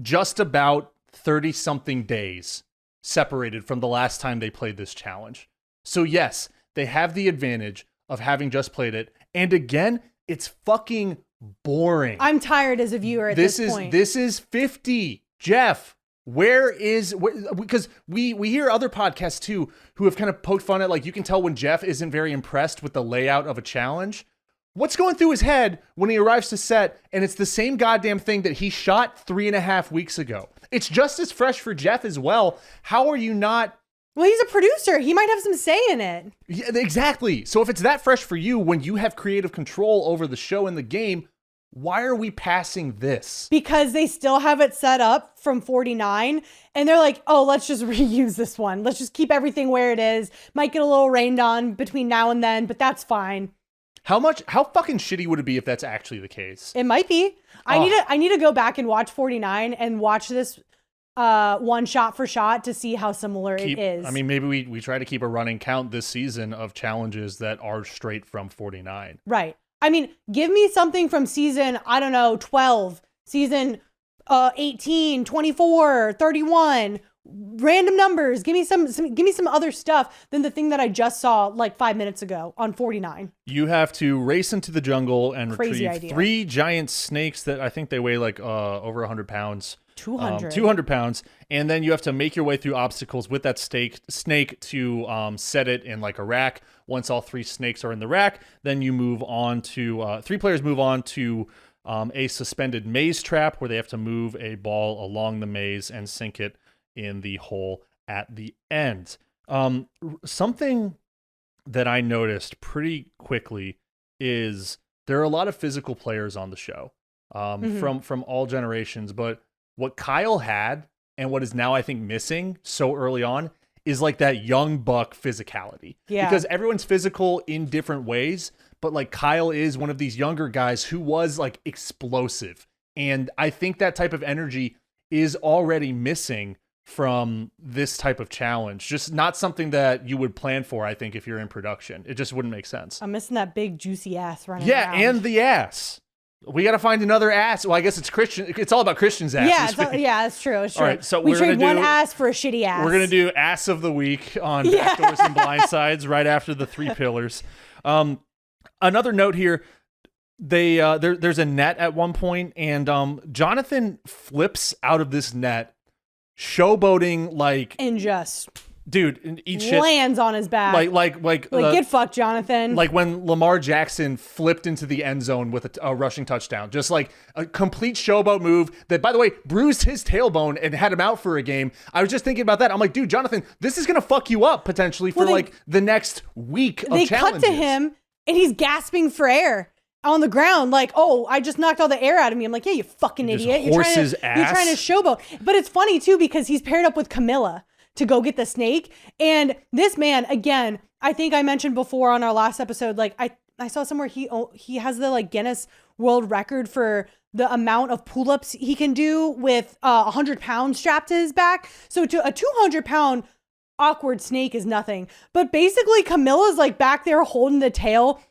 just about 30-something days separated from the last time they played this challenge. So yes, they have the advantage of having just played it. And again, it's fucking boring. I'm tired as a viewer at this point. This is 50. Jeff, because we hear other podcasts too who have kind of poked fun at, like, you can tell when Jeff isn't very impressed with the layout of a challenge. What's going through his head when he arrives to set and it's the same goddamn thing that he shot 3.5 weeks ago? It's just as fresh for Jeff as well. How are you not? Well, he's a producer. He might have some say in it. Yeah, exactly. So if it's that fresh for you when you have creative control over the show and the game, why are we passing this? Because they still have it set up from 49 and they're like, oh, let's just reuse this one. Let's just keep everything where it is. Might get a little rained on between now and then, but that's fine. How fucking shitty would it be if that's actually the case? It might be. I need to go back and watch 49 and watch this one shot for shot to see how similar it is. I mean, maybe we try to keep a running count this season of challenges that are straight from 49. Right. I mean, give me something from season, 12, season 18, 24, 31, random numbers. Give me some other stuff than the thing that I just saw like 5 minutes ago on 49. You have to race into the jungle and Crazy retrieve idea. 3 giant snakes that I think they weigh like over 100 pounds. 200. 200 pounds. And then you have to make your way through obstacles with that snake to set it in like a rack. Once all 3 snakes are in the rack, then you move on to 3 players move on to a suspended maze trap where they have to move a ball along the maze and sink it in the hole at the end. Something that I noticed pretty quickly is there are a lot of physical players on the show from all generations, but what Kyle had and what is now I think missing so early on is like that young buck physicality. Yeah. Because everyone's physical in different ways, but like Kyle is one of these younger guys who was like explosive. And I think that type of energy is already missing from this type of challenge. Just not something that you would plan for, I think, if you're in production. It just wouldn't make sense. I'm missing that big juicy ass running Yeah, around. and the ass. We got to find another ass. Well, I guess it's Christian. It's all about Christian's ass. Yeah, it's true. It's true. All right, so we we're trade gonna one do- ass for a shitty ass. We're going to do ass of the week on Backdoors and Blindsides right after the 3 pillars. Another note here, there's a net at one point, and Jonathan flips out of this net, showboating like, and just dude, eat shit. lands on his back. Like Get fucked, Jonathan. like when Lamar Jackson flipped into the end zone with a rushing touchdown. Just like a complete showboat move that, by the way, bruised his tailbone and had him out for a game. I was just thinking about that. I'm like, dude, Jonathan, this is going to fuck you up potentially for like the next week of they challenges. cut to him and he's gasping for air on the ground, like, oh, I just knocked all the air out of me. I'm like, yeah, you fucking Just idiot. horse his You're trying to showboat. But it's funny too, because he's paired up with Camilla to go get the snake. And this man, again, I think I mentioned before on our last episode, like I saw somewhere he has the like Guinness World Record for the amount of pull-ups he can do with 100 pounds strapped to his back. So to a 200-pound awkward snake is nothing. But basically Camilla's like back there holding the tail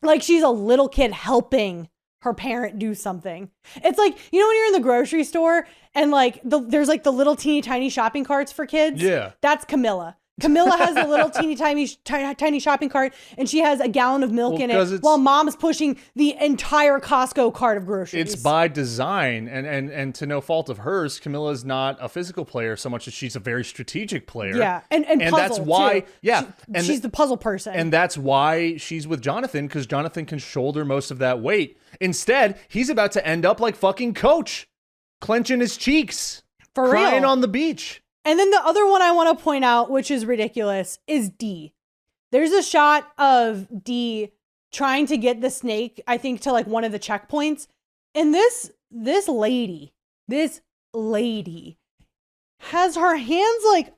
like she's a little kid helping her parent do something. It's like, you know, when you're in the grocery store and like there's like the little teeny tiny shopping carts for kids. Yeah. That's Camilla. Camilla has a little teeny tiny shopping cart and she has a gallon of milk in it while mom's pushing the entire Costco cart of groceries. It's by design, and to no fault of hers, Camilla is not a physical player so much as she's a very strategic player. Yeah, and puzzle that's why, too. yeah, She's the puzzle person. And that's why she's with Jonathan, because Jonathan can shoulder most of that weight. Instead, he's about to end up like fucking Coach, clenching his cheeks, For crying real. on the beach. And then the other one I want to point out, which is ridiculous, is D. There's a shot of D trying to get the snake, I think, to like one of the checkpoints. And this lady has her hands like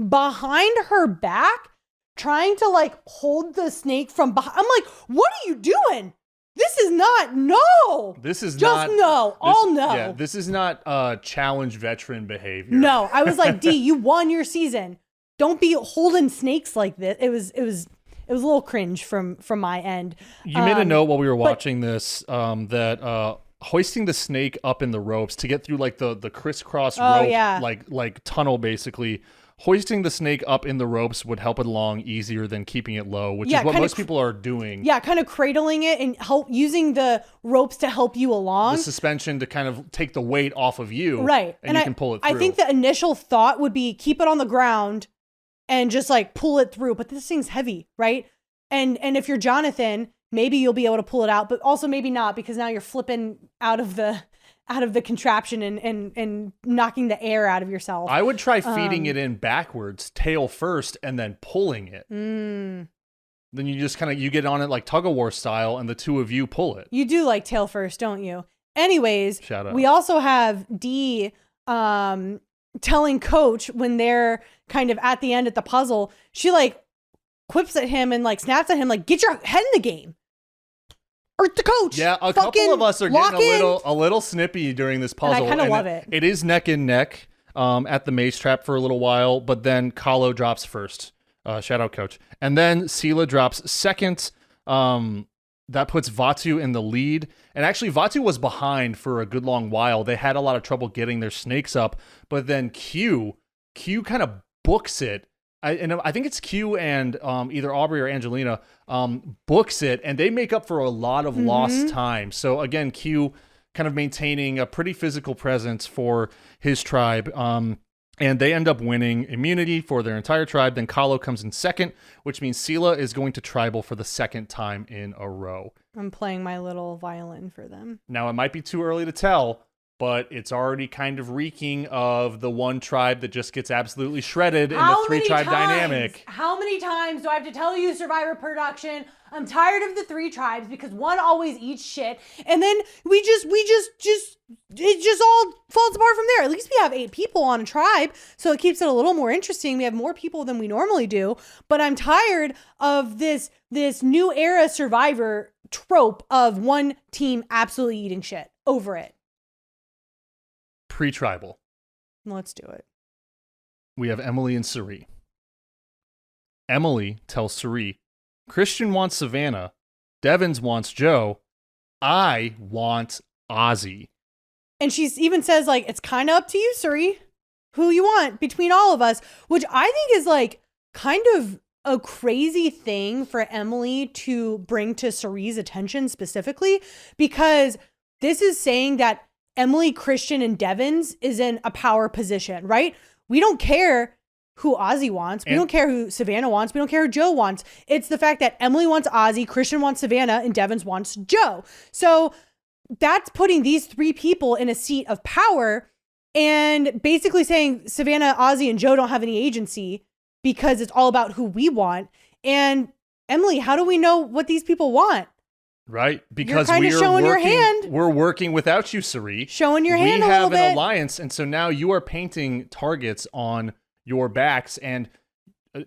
behind her back, trying to like hold the snake from behind. I'm like, what are you doing? This is not, no. This is just not, no. All no. Yeah, this is not challenge veteran behavior. No, I was like, D, you won your season. Don't be holding snakes like this. It was a little cringe from my end. You made a note while we were watching this that hoisting the snake up in the ropes to get through like the crisscross rope, yeah. like tunnel basically. Hoisting the snake up in the ropes would help it along easier than keeping it low, which is what most people are doing. Yeah, kind of cradling it and using the ropes to help you along. The suspension to kind of take the weight off of you. Right. And you can pull it through. I think the initial thought would be keep it on the ground and just like pull it through. But this thing's heavy, right? And if you're Jonathan, maybe you'll be able to pull it out, but also maybe not, because now you're flipping out of the contraption and knocking the air out of yourself. I would try feeding it in backwards, tail first, and then pulling it. Then you just you get on it like tug-of-war style, and the two of you pull it. You do like tail first, don't you? Anyways, Shout out. We also have Dee telling Coach when they're kind of at the end at the puzzle, she like quips at him and like snaps at him like, get your head in the game. Or the coach. Yeah, a couple of us are getting a little snippy during this puzzle. And I kind of love it. It is neck and neck at the maze trap for a little while, but then Kahlo drops first. Shout out, Coach. And then Sela drops second. that puts Vatu in the lead. And actually, Vatu was behind for a good long while. They had a lot of trouble getting their snakes up. But then Q kind of books it. I think it's Q and either Aubrey or Angelina books it. And they make up for a lot of lost time. So again, Q kind of maintaining a pretty physical presence for his tribe. And they end up winning immunity for their entire tribe. Then Kahlo comes in second, which means Sela is going to tribal for the second time in a row. I'm playing my little violin for them. Now, it might be too early to tell, but it's already kind of reeking of the one tribe that just gets absolutely shredded in the three-tribe dynamic. How many times do I have to tell you, Survivor production? I'm tired of the three tribes because one always eats shit, and then it just all falls apart from there. At least we have 8 people on a tribe, so it keeps it a little more interesting. We have more people than we normally do, but I'm tired of this new era Survivor trope of one team absolutely eating shit. Over it. Pre-tribal. Let's do it. We have Emily and Cirie. Emily tells Cirie, Christian wants Savannah, Devins wants Joe, I want Ozzy. And she even says, like, it's kind of up to you, Cirie, who you want between all of us, which I think is like kind of a crazy thing for Emily to bring to Cirie's attention specifically, because this is saying that Emily, Christian, and Devins is in a power position, right? We don't care who Ozzy wants. We don't care who Savannah wants. We don't care who Joe wants. It's the fact that Emily wants Ozzy, Christian wants Savannah, and Devins wants Joe. So that's putting these 3 people in a seat of power and basically saying Savannah, Ozzy, and Joe don't have any agency because it's all about who we want. And Emily, how do we know what these people want? Right, because we're working without you, Cirie. Showing your hand a little bit. We have an alliance, and so now you are painting targets on your backs, and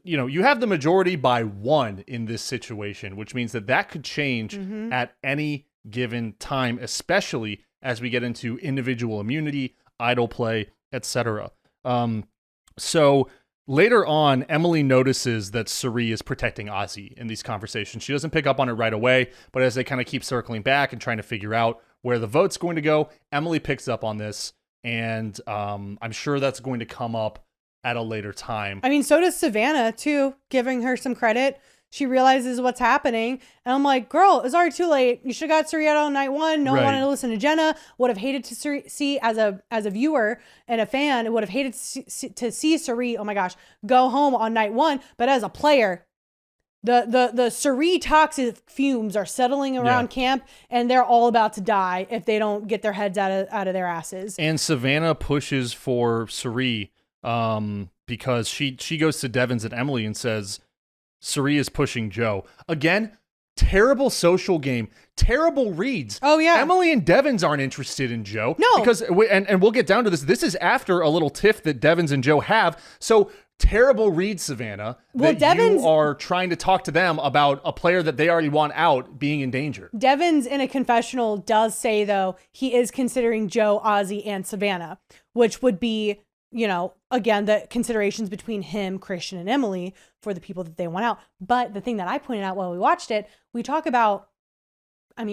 you have the majority by 1 in this situation, which means that could change at any given time, especially as we get into individual immunity, idol play, etc. So later on, Emily notices that Cirie is protecting Ozzy in these conversations. She doesn't pick up on it right away, but as they kind of keep circling back and trying to figure out where the vote's going to go, Emily picks up on this, and I'm sure that's going to come up at a later time. I mean, so does Savannah, too, giving her some credit. She realizes what's happening. And I'm like, girl, it's already too late. You should have got Cirie out on night 1. No one wanted to listen to Jenna. Would have hated to see as a viewer and a fan, would have hated to see Cirie, oh my gosh, go home on night 1. But as a player, the Cirie toxic fumes are settling around camp, and they're all about to die if they don't get their heads out of their asses. And Savannah pushes for Cirie because she goes to Devins and Emily and says, Cirie is pushing Joe. Again, terrible social game, terrible reads. Oh, yeah. Emily and Devins aren't interested in Joe. No. Because, and we'll get down to this. This is after a little tiff that Devins and Joe have. So terrible read, Savannah, you are trying to talk to them about a player that they already want out being in danger. Devins in a confessional does say, though, he is considering Joe, Ozzy, and Savannah, which would be, again, the considerations between him, Christian, and Emily for the people that they want out. But the thing that I pointed out while we watched it, we talk about,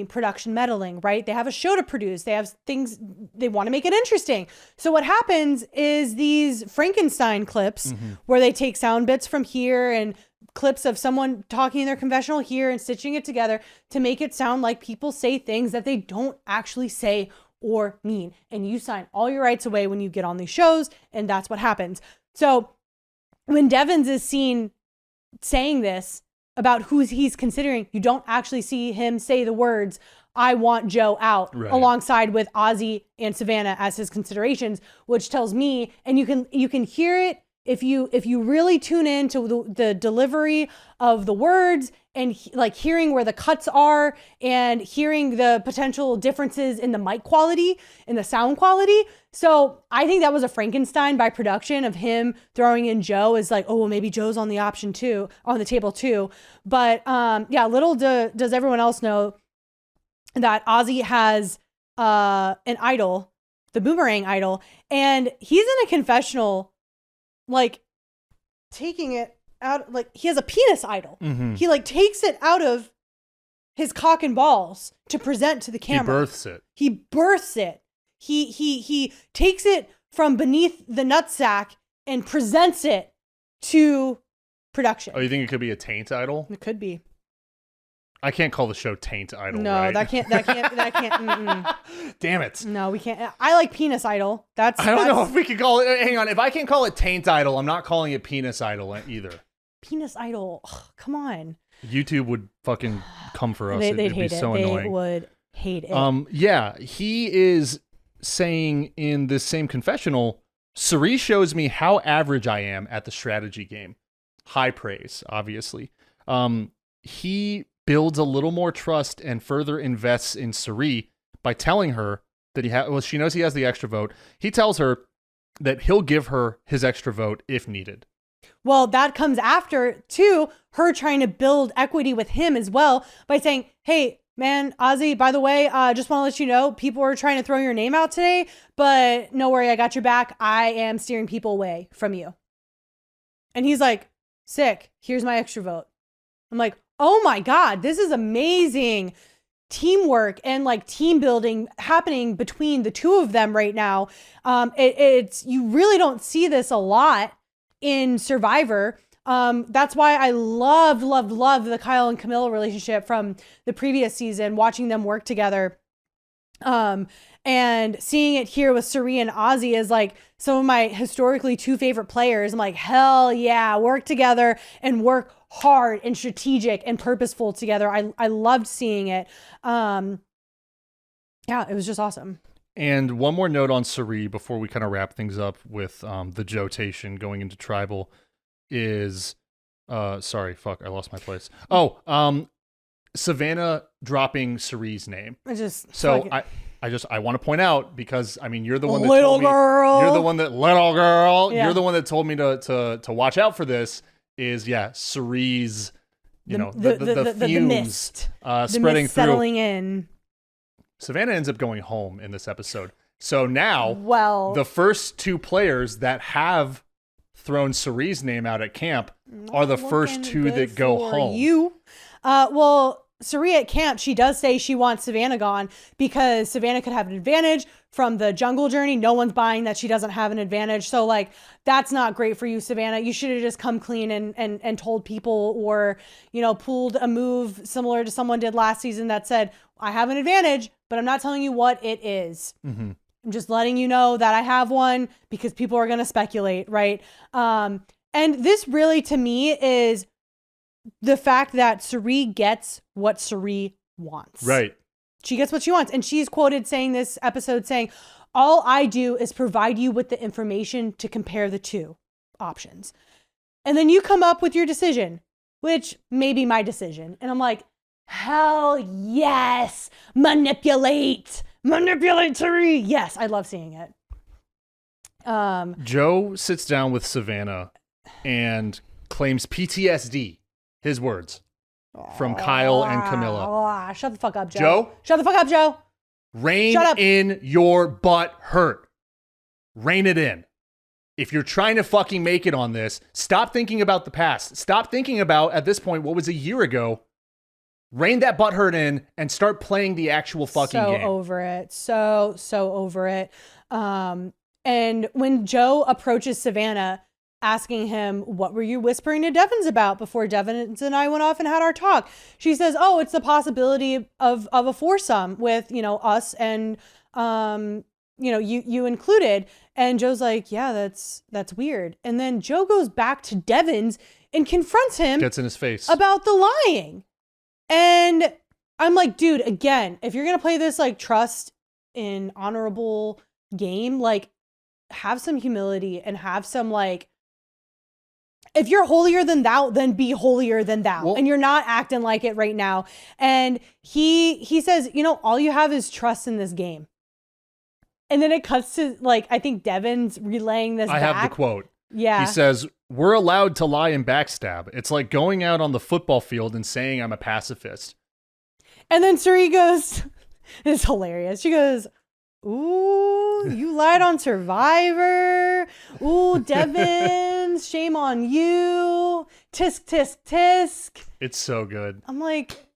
production meddling, right? They have a show to produce. They have things, they want to make it interesting. So what happens is these Frankenstein clips where they take sound bits from here and clips of someone talking in their confessional here and stitching it together to make it sound like people say things that they don't actually say or mean. And you sign all your rights away when you get on these shows, and that's what happens. So when Devins is seen saying this about who he's considering, you don't actually see him say the words, I want Joe out, alongside with Ozzy and Savannah as his considerations, which tells me, and you can hear it if you really tune in to the delivery of the words and hearing where the cuts are and hearing the potential differences in the mic quality and the sound quality. So I think that was a Frankenstein by production of him throwing in Joe as like, oh, well, maybe Joe's on the table too. But little does everyone else know that Ozzy has an idol, the Boomerang idol, and he's in a confessional, taking it out, he has a penis idol. He takes it out of his cock and balls to present to the camera. He births it. He births it. He takes it from beneath the nutsack and presents it to production. Oh, you think it could be a taint idol? It could be. I can't call the show Taint Idol. No, right? that can't. Damn it. No, we can't. I like Penis Idol. I don't know if we could call it. Hang on. If I can call it Taint Idol, I'm not calling it Penis Idol either. Penis Idol. Ugh, come on. YouTube would fucking come for us. They'd It'd hate be it. so They annoying. would hate it. Yeah, he is saying in this same confessional, Cerise shows me how average I am at the strategy game. High praise, obviously. He builds a little more trust and further invests in Cerise by telling her that she knows he has the extra vote. He tells her that he'll give her his extra vote if needed. Well, that comes after, too, her trying to build equity with him as well by saying, hey, man, Ozzy, by the way, just want to let you know, people were trying to throw your name out today, but no worry, I got your back. I am steering people away from you. And he's like, sick, here's my extra vote. I'm like, oh my God, this is amazing teamwork and like team building happening between the two of them right now. It's you really don't see this a lot in Survivor. That's why I love the Kyle and Camilla relationship from the previous season, watching them work together. And seeing it here with Cerise and Ozzy is like some of my historically two favorite players. I'm like, hell yeah, work together and work hard and strategic and purposeful together. I loved seeing it. Yeah, it was just awesome. And one more note on Cerise before we kind of wrap things up with the Jotation going into Tribal is, sorry, fuck, I lost my place. Oh, Savannah dropping Cerise's name. I want to point out, because I mean, you're the one that little told me, girl. you're the one that little girl. Yeah. You're the one that told me to watch out for this. Is Cerise, the fumes mist, spreading mist through. settling in. Savannah ends up going home in this episode. So now, the first two players that have thrown Cerise's name out at camp are the first two that go home. Cerise at camp, she does say she wants Savannah gone because Savannah could have an advantage from the jungle journey. No one's buying that she doesn't have an advantage. So like, that's not great for you, Savannah. You should have just come clean and told people, or, pulled a move similar to someone did last season that said, I have an advantage, but I'm not telling you what it is. Mm-hmm. I'm just letting you know that I have one because people are going to speculate. Right. And this really, to me, is the fact that Cerise gets what Cerise wants. Right. She gets what she wants. And she's quoted saying this episode saying, all I do is provide you with the information to compare the two options. And then you come up with your decision, which may be my decision. And I'm like, hell yes. Manipulate Cerise. Yes, I love seeing it. Joe sits down with Savannah and claims PTSD. His words from Kyle and Camilla. Shut the fuck up, Joe. Joe? Shut the fuck up, Joe. Rein in your butt hurt. Rein it in. If you're trying to fucking make it on this, stop thinking about the past. Stop thinking about, at this point, what was a year ago. Rein that butt hurt in and start playing the actual fucking game. So over it. So over it. And when Joe approaches Savannah, asking him, what were you whispering to Devins about before Devins and I went off and had our talk? She says, oh, it's the possibility of a foursome with, us and, you included. And Joe's like, yeah, that's weird. And then Joe goes back to Devins and confronts him. Gets in his face. About the lying. And I'm like, dude, again, if you're going to play this like trust in honorable game, like have some humility and have some like, if you're holier than thou, then be holier than thou. Well, and you're not acting like it right now. And he says, all you have is trust in this game. And then it cuts to like, I think Devin's relaying this back. I have the quote. Yeah. He says, we're allowed to lie and backstab. It's like going out on the football field and saying I'm a pacifist. And then Cerise goes, it's hilarious. She goes, ooh, you lied on Survivor. Ooh, Devins, shame on you. Tisk, tisk, tisk. It's so good. I'm like,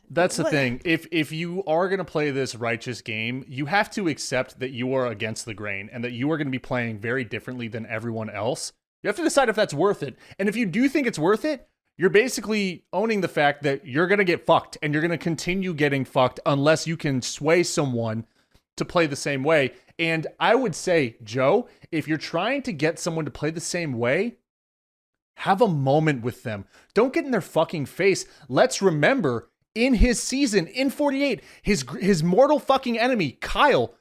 That's the thing. If you are going to play this righteous game, you have to accept that you are against the grain and that you are going to be playing very differently than everyone else. You have to decide if that's worth it. And if you do think it's worth it, you're basically owning the fact that you're going to get fucked and you're going to continue getting fucked unless you can sway someone to play the same way. And I would say, Joe, if you're trying to get someone to play the same way, have a moment with them. Don't get in their fucking face. Let's remember, in his season, in 48, his mortal fucking enemy, Kyle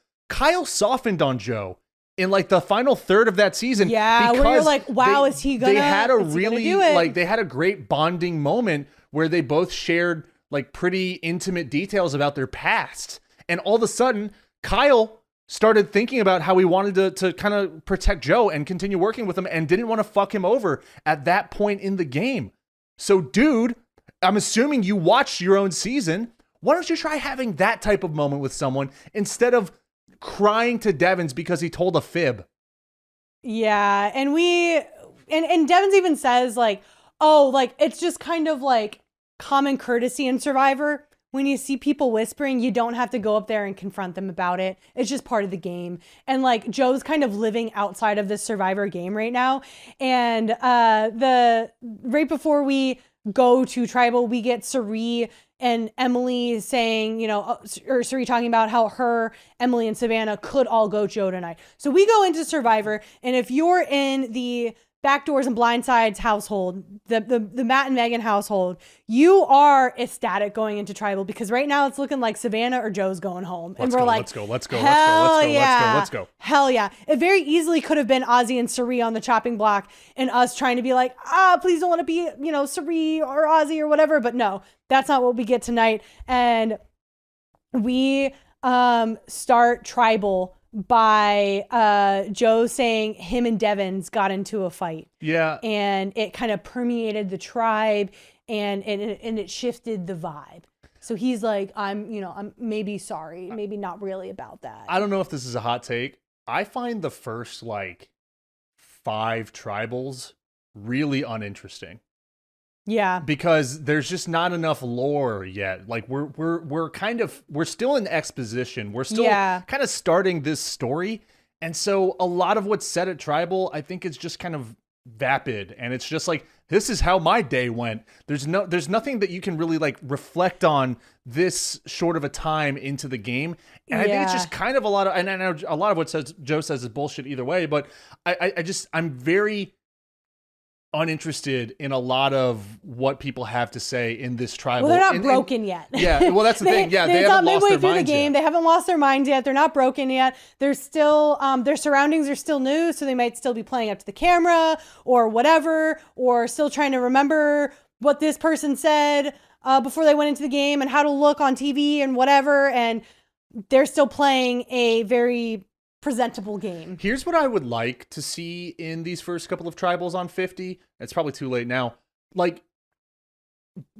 softened on Joe in like the final third of that season. Yeah, where you're like, wow, is he gonna? They had a really do it? Like they had a great bonding moment where they both shared like pretty intimate details about their past, and all of a sudden, Kyle started thinking about how he wanted to kind of protect Joe and continue working with him and didn't want to fuck him over at that point in the game. So, dude, I'm assuming you watched your own season. Why don't you try having that type of moment with someone instead of crying to Devins because he told a fib? Yeah, and Devins even says like, oh, like it's just kind of like common courtesy in Survivor. When you see people whispering, you don't have to go up there and confront them about it. It's just part of the game. And like Joe's kind of living outside of this Survivor game right now. And right before we go to Tribal, we get Sari and Emily saying, or Sari talking about how her, Emily, and Savannah could all go Joe tonight. So we go into Survivor, and if you're in the Backdoors and Blindsides household, the Matt and Megan household, you are ecstatic going into Tribal because right now it's looking like Savannah or Joe's going home. And we're like, let's go. Hell yeah. It very easily could have been Ozzy and Sari on the chopping block and us trying to be like, please don't want to be, Sari or Ozzy or whatever. But no, that's not what we get tonight. And we start Tribal by Joe saying him and Devins got into a fight. Yeah. And it kind of permeated the tribe and it shifted the vibe. So he's like, I'm maybe sorry, maybe not really about that. I don't know if this is a hot take. I find the first 5 tribals really uninteresting. Yeah. Because there's just not enough lore yet. Like we're still in exposition. We're still kind of starting this story. And so a lot of what's said at Tribal, I think is just kind of vapid. And it's just like, this is how my day went. There's nothing that you can really reflect on this short of a time into the game. And I think it's just kind of a lot of, and I know a lot of what Joe says is bullshit either way, but I'm very uninterested in a lot of what people have to say in this Tribal. Well, they're not broken yet. Yeah, well, that's the thing. Yeah, they haven't lost their minds the game. yet. They haven't lost their minds yet. They're not broken yet. They're still, their surroundings are still new, so they might still be playing up to the camera or whatever, or still trying to remember what this person said before they went into the game and how to look on TV and whatever, and they're still playing a very presentable game. Here's what I would like to see in these first couple of Tribals on 50. It's probably too late now.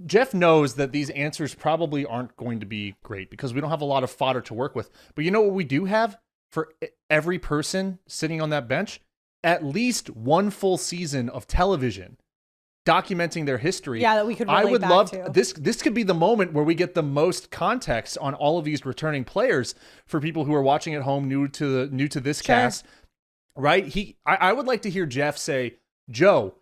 Jeff knows that these answers probably aren't going to be great because we don't have a lot of fodder to work with. But you know what we do have for every person sitting on that bench? At least one full season of television documenting their history. Yeah, that we could relate I would back love to. This could be the moment where we get the most context on all of these returning players for people who are watching at home new to this cast. Right? I would like to hear Jeff say, Joe,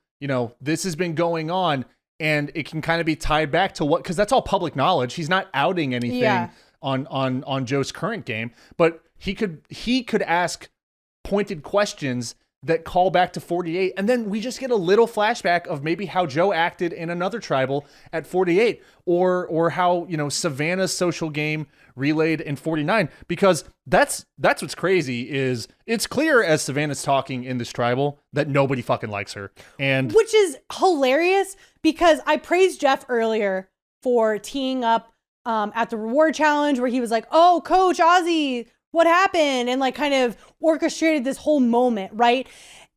this has been going on, and it can kind of be tied back to what, because that's all public knowledge. He's not outing anything on Joe's current game, but he could ask pointed questions that call back to 48, and then we just get a little flashback of maybe how Joe acted in another Tribal at 48, or how Savannah's social game relayed in 49, because that's what's crazy. Is it's clear as Savannah's talking in this Tribal that nobody fucking likes her, and which is hilarious because I praised Jeff earlier for teeing up at the reward challenge where he was like, oh, Coach Ozzy, what happened? And kind of orchestrated this whole moment, right?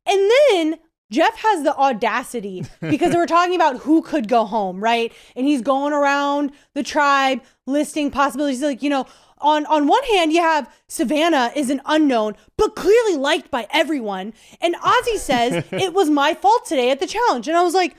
And then Jeff has the audacity because they were talking about who could go home, right? And he's going around the tribe listing possibilities. On one hand, you have Savannah is an unknown, but clearly liked by everyone. And Ozzy says, it was my fault today at the challenge. And I was like,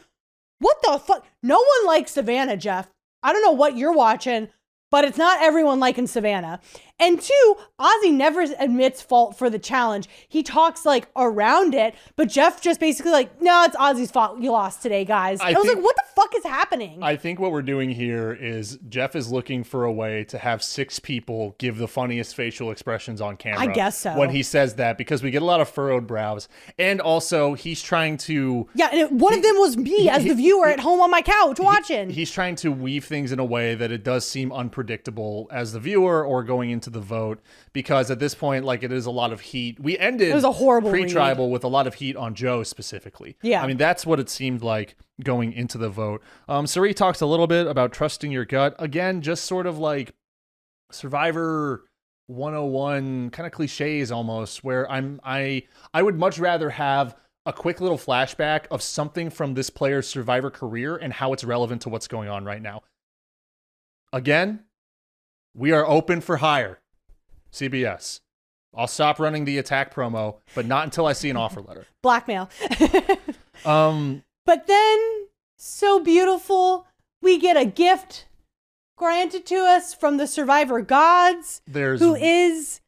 what the fuck? No one likes Savannah, Jeff. I don't know what you're watching, but it's not everyone liking Savannah. And 2, Ozzy never admits fault for the challenge. He talks like around it, but Jeff just basically like, no, it's Ozzy's fault. You lost today, guys. I was like, what the fuck is happening? I think what we're doing here is Jeff is looking for a way to have 6 people give the funniest facial expressions on camera. I guess so. When he says that, because we get a lot of furrowed brows. And also he's trying to... Yeah, and one of them was me as the viewer at home on my couch watching. He's trying to weave things in a way that it does seem unpredictable as the viewer or going into the vote, because at this point, like, it is a lot of heat. We ended it was a horrible pre-tribal with a lot of heat on Joe specifically. Yeah. I mean, that's what it seemed like going into the vote. Sari talks a little bit about trusting your gut. Again, just sort of like Survivor 101 kind of cliches almost, where I would much rather have a quick little flashback of something from this player's Survivor career and how it's relevant to what's going on right now. Again, we are open for hire. CBS. I'll stop running the attack promo, but not until I see an offer letter. Blackmail. But then, so beautiful, we get a gift granted to us from the Survivor gods, who is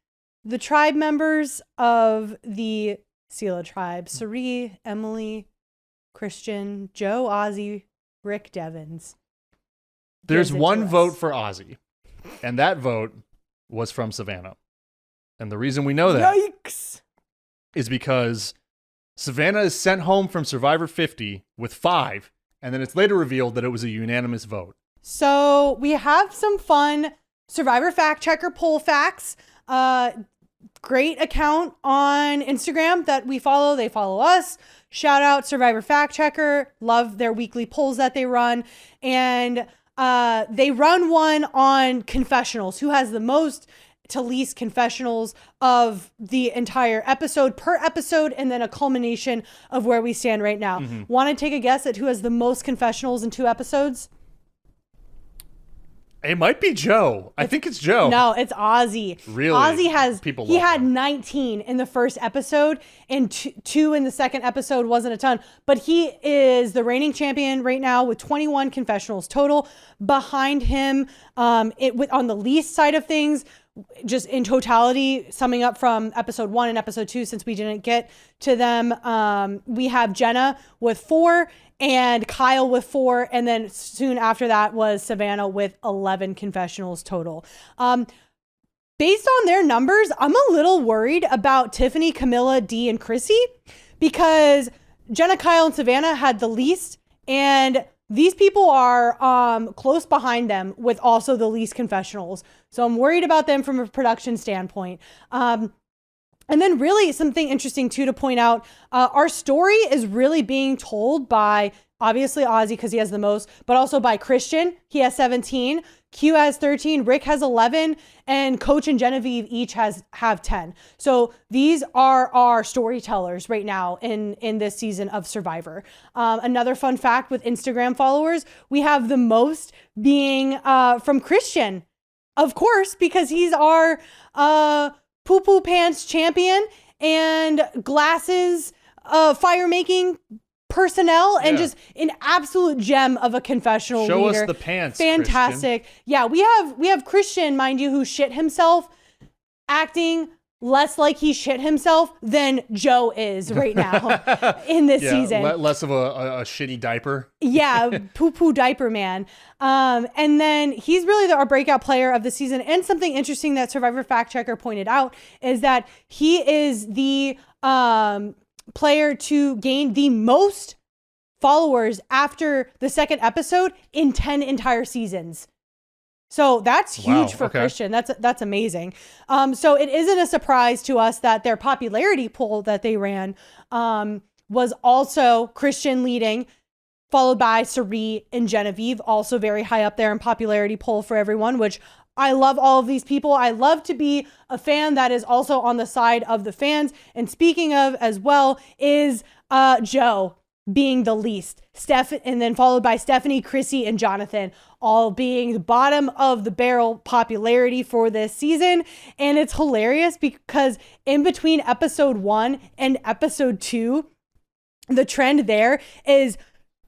the tribe members of the Sela tribe. Sari, Emily, Christian, Joe, Ozzy, Rick, Devins. There's one vote for Ozzy, and that vote was from Savannah. And the reason we know that is because Savannah is sent home from Survivor 50 with 5, and then it's later revealed that it was a unanimous vote. So we have some fun Survivor Fact Checker poll facts. Great account on Instagram that we follow. They follow us. Shout out Survivor Fact Checker. Love their weekly polls that they run. And they run one on confessionals. Who has the most to least confessionals of the entire episode per episode, and then a culmination of where we stand right now. Want to take a guess at who has the most confessionals in 2 episodes? It might be Joe. I think it's Joe. No, it's Ozzy. Really? Ozzy has, People he love had him. 19 in the first episode, and 2 in the second episode. Wasn't a ton, but he is the reigning champion right now with 21 confessionals total. Behind him, on the least side of things, just in totality, summing up from episode 1 and episode 2, since we didn't get to them, we have Jenna with 4 and Kyle with 4. And then soon after that was Savannah with 11 confessionals total. Based on their numbers, I'm a little worried about Tiffany, Camilla, Dee, and Chrissy, because Jenna, Kyle, and Savannah had the least, and these people are close behind them with also the least confessionals. So I'm worried about them from a production standpoint. And then really something interesting too to point out, our story is really being told by obviously Ozzy because he has the most, but also by Christian. He has 17. Q has 13, Rick has 11, and Coach and Genevieve each have 10. So these are our storytellers right now in this season of Survivor. Another fun fact with Instagram followers, we have the most being from Christian, of course, because he's our poo-poo pants champion and glasses fire making personnel, and just an absolute gem of a confessional Show leader. us the pants. Fantastic. Christian. Yeah, we have Christian, mind you, who shit himself, acting less like he shit himself than Joe is right now in this season. Less of a shitty diaper. Yeah, poo-poo diaper man. And then he's really our breakout player of the season. And something interesting that Survivor Fact Checker pointed out is that he is the player to gain the most followers after the second episode in 10 entire seasons. So that's huge for Christian. That's amazing. So it isn't a surprise to us that their popularity poll that they ran was also Christian leading, followed by Sari and Genevieve, also very high up there in popularity poll for everyone, which I love all of these people. I love to be a fan that is also on the side of the fans. And speaking of as well is Joe being the least. And then followed by Stephanie, Chrissy, and Jonathan, all being the bottom of the barrel popularity for this season. And it's hilarious because in between episode 1 and episode 2, the trend there is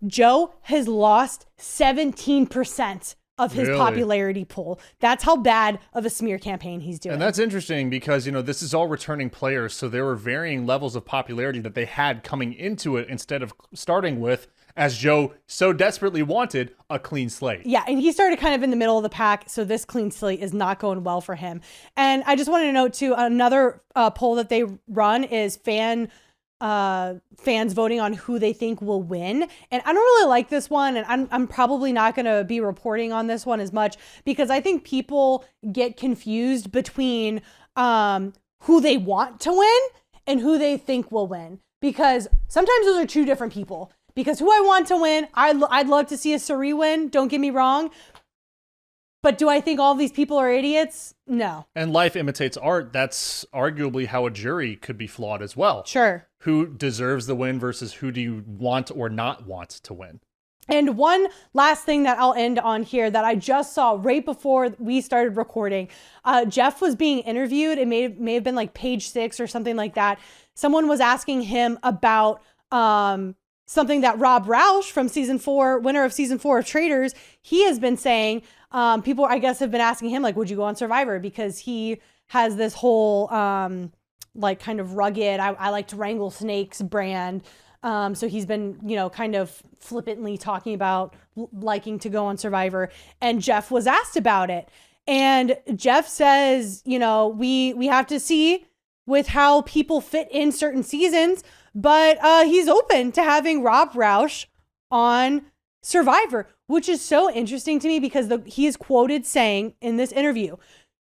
Joe has lost 17% of his Really? popularity pool. That's how bad of a smear campaign he's doing. And that's interesting because, this is all returning players. So there were varying levels of popularity that they had coming into it instead of starting with, as Joe so desperately wanted, a clean slate. Yeah, and he started kind of in the middle of the pack, so this clean slate is not going well for him. And I just wanted to note, too, another poll that they run is fans voting on who they think will win. And I don't really like this one, and I'm probably not going to be reporting on this one as much because I think people get confused between who they want to win and who they think will win, because sometimes those are two different people. Because who I want to win, I'd love to see a Suri win, don't get me wrong. But do I think all these people are idiots? No. And life imitates art. That's arguably how a jury could be flawed as well. Sure. Who deserves the win versus who do you want or not want to win? And one last thing that I'll end on here that I just saw right before we started recording. Jeff was being interviewed. It may have been like page 6 or something like that. Someone was asking him about something that Rob Roush from season 4, winner of season 4 of Traders, he has been saying. People, I guess, have been asking him, like, would you go on Survivor? Because he has this whole, like, kind of rugged, I like to wrangle snakes brand. So he's been, kind of flippantly talking about liking to go on Survivor. And Jeff was asked about it. And Jeff says, we have to see with how people fit in certain seasons. But he's open to having Rob Roush on Survivor, which is so interesting to me because he is quoted saying in this interview,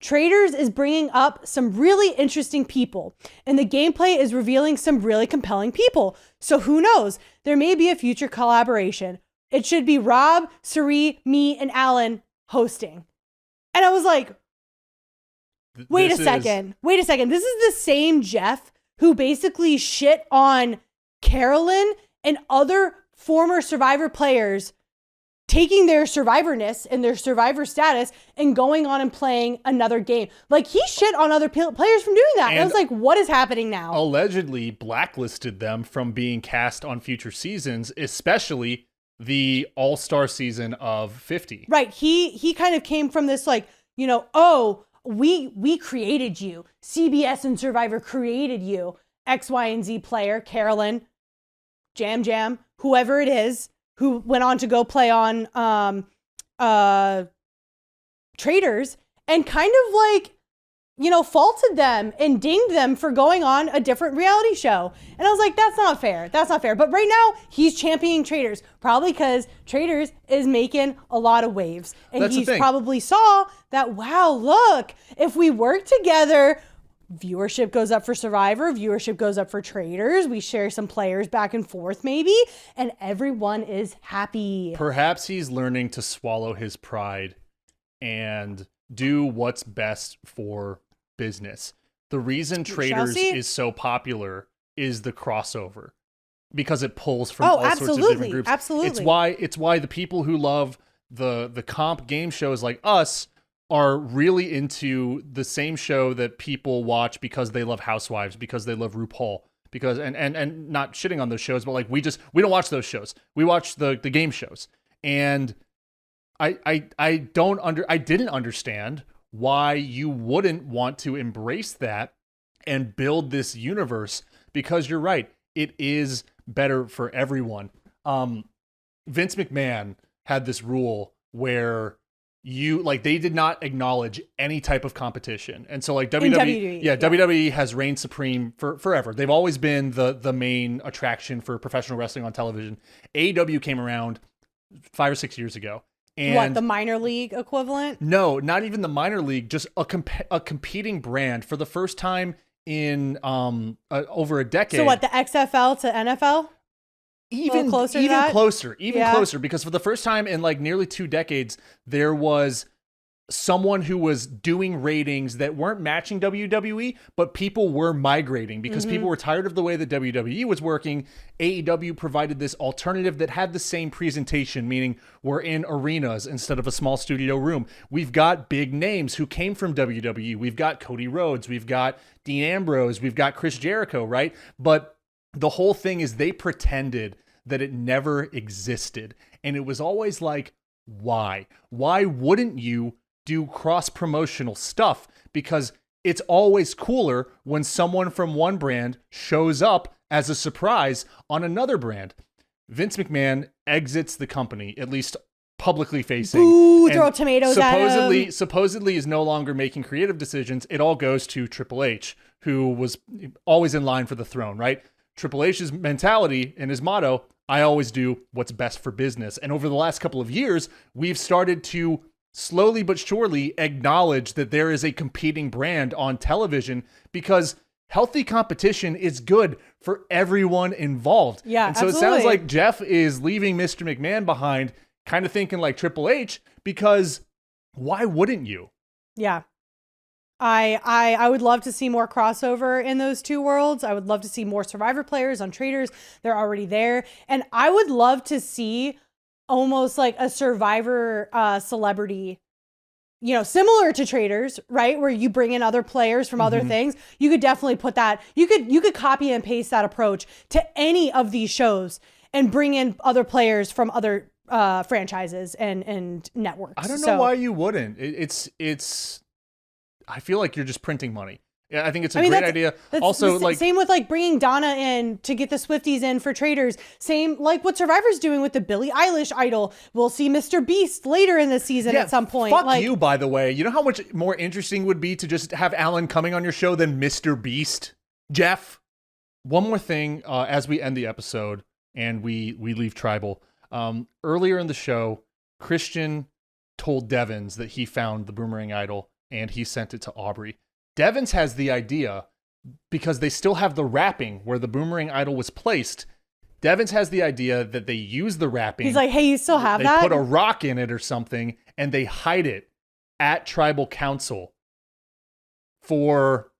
Traders is bringing up some really interesting people, and the gameplay is revealing some really compelling people. So who knows? There may be a future collaboration. It should be Rob, Suri, me, and Alan hosting. And I was like, wait a second. This is the same Jeff who basically shit on Carolyn and other former Survivor players taking their Survivorness and their Survivor status and going on and playing another game. Like, he shit on other players from doing that. And I was like, what is happening now? Allegedly blacklisted them from being cast on future seasons, especially the All-Star season of 50. Right. He kind of came from this like, we created you. CBS and Survivor created you. X, Y, and Z player, Carolyn, Jam, whoever it is, who went on to go play on Traders, and kind of like, faulted them and dinged them for going on a different reality show. And I was like, that's not fair. But right now, he's championing Traders, probably because Traders is making a lot of waves. And he's probably saw that, wow, look, if we work together, viewership goes up for Survivor, viewership goes up for Traders, we share some players back and forth maybe, and everyone is happy. Perhaps he's learning to swallow his pride and do what's best for business. The reason Traders is so popular is the crossover, because it pulls from all sorts of different groups. Absolutely. It's why the people who love the comp game shows like us are really into the same show that people watch because they love Housewives, because they love RuPaul, because and not shitting on those shows, but like we don't watch those shows. We watch the game shows. And I didn't understand why you wouldn't want to embrace that and build this universe, because you're right, it is better for everyone. Vince McMahon had this rule where they did not acknowledge any type of competition. And so like WWE has reigned supreme for forever. They've always been the main attraction for professional wrestling on television. AEW came around 5 or 6 years ago. And what, the minor league equivalent? No, not even the minor league, just a competing brand for the first time in over a decade. So what, the XFL to NFL? Even closer, because for the first time in like nearly 2 decades, there was someone who was doing ratings that weren't matching WWE, but people were migrating because people were tired of the way that WWE was working. AEW provided this alternative that had the same presentation, meaning we're in arenas instead of a small studio room. We've got big names who came from WWE. We've got Cody Rhodes, we've got Dean Ambrose, we've got Chris Jericho, right? But the whole thing is they pretended that it never existed. And it was always like, Why? Why wouldn't you do cross-promotional stuff? Because it's always cooler when someone from one brand shows up as a surprise on another brand. Vince McMahon exits the company, at least publicly facing. Ooh, throw tomatoes at him. Supposedly is no longer making creative decisions. It all goes to Triple H, who was always in line for the throne, right? Triple H's mentality and his motto, I always do what's best for business. And over the last couple of years, we've started to slowly but surely acknowledge that there is a competing brand on television, because healthy competition is good for everyone involved. Yeah, and so absolutely. It sounds like Jeff is leaving Mr. McMahon behind, kind of thinking like Triple H, because why wouldn't you? Yeah. I would love to see more crossover in those two worlds. I would love to see more Survivor players on Traders. They're already there. And I would love to see almost like a Survivor celebrity, similar to Traders, right? Where you bring in other players from other things. You could definitely put that, you could copy and paste that approach to any of these shows and bring in other players from other franchises and networks. I don't know why you wouldn't. I feel like you're just printing money. Yeah, I think it's a great idea. Also, same with like bringing Donna in to get the Swifties in for Traders. Same like what Survivor's doing with the Billie Eilish idol. We'll see Mr. Beast later in the season at some point. Fuck you, by the way. You know how much more interesting would be to just have Alan coming on your show than Mr. Beast? Jeff, one more thing as we end the episode and we leave Tribal. Earlier in the show, Christian told Devins that he found the boomerang idol and he sent it to Aubrey. Devins has the idea, because they still have the wrapping where the boomerang idol was placed. Devins has the idea that they use the wrapping. He's like, hey, you still have that? They put a rock in it or something, and they hide it at Tribal Council for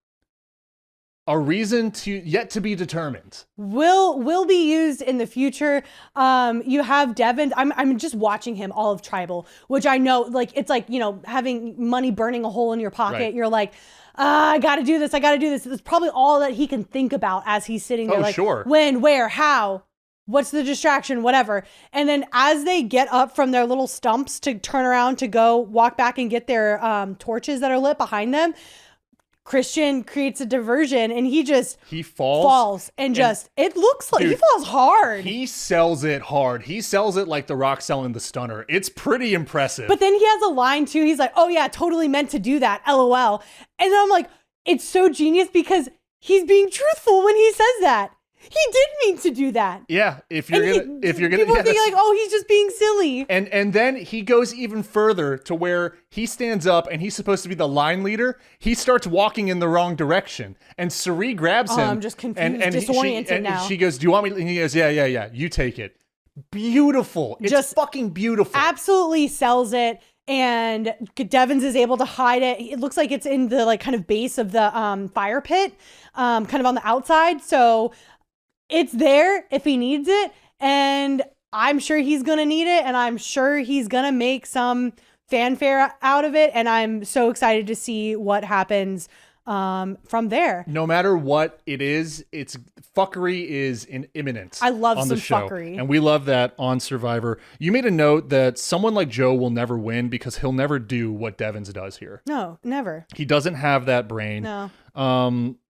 a reason yet to be determined. Will be used in the future. You have Devin. I'm just watching him all of Tribal, which I know, like, it's like, having money burning a hole in your pocket. Right. You're like, I got to do this. I got to do this. It's probably all that he can think about as he's sitting there. Oh, like, sure. When, where, how, what's the distraction, whatever. And then as they get up from their little stumps to turn around to go walk back and get their torches that are lit behind them, Christian creates a diversion and he falls and it looks like, dude, he falls hard. He sells it hard. He sells it like The Rock selling the stunner. It's pretty impressive. But then he has a line too. He's like, oh yeah, totally meant to do that. LOL. And then I'm like, it's so genius because he's being truthful when he says that. He did mean to do that. Yeah, if you're gonna, people think like, oh, he's just being silly. And then he goes even further to where he stands up and he's supposed to be the line leader. He starts walking in the wrong direction, and Sari grabs him. I'm just confused, and disoriented now. She goes, "Do you want me?" And he goes, "Yeah. You take it." Beautiful. It's just fucking beautiful. Absolutely sells it. And Devins is able to hide it. It looks like it's in the like kind of base of the fire pit, kind of on the outside. So it's there if he needs it, and I'm sure he's going to need it, and I'm sure he's going to make some fanfare out of it, and I'm so excited to see what happens from there. No matter what it is, it's fuckery is imminent. I love on some the show, fuckery. and we love that on Survivor. You made a note that someone like Joe will never win because he'll never do what Devins does here. No, never. He doesn't have that brain. No.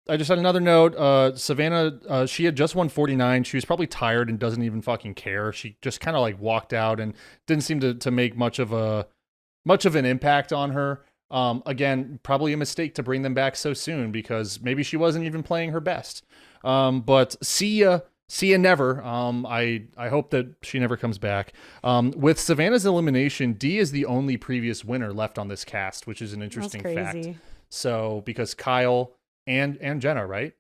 I just had another note. Savannah, she had just won 49. She was probably tired and doesn't even fucking care. She just kind of like walked out and didn't seem to make much of an impact on her. Again, probably a mistake to bring them back so soon because maybe she wasn't even playing her best. But see ya never. I hope that she never comes back. With Savannah's elimination, Dee is the only previous winner left on this cast, which is an interesting fact. So because Kyle and Jenna, right?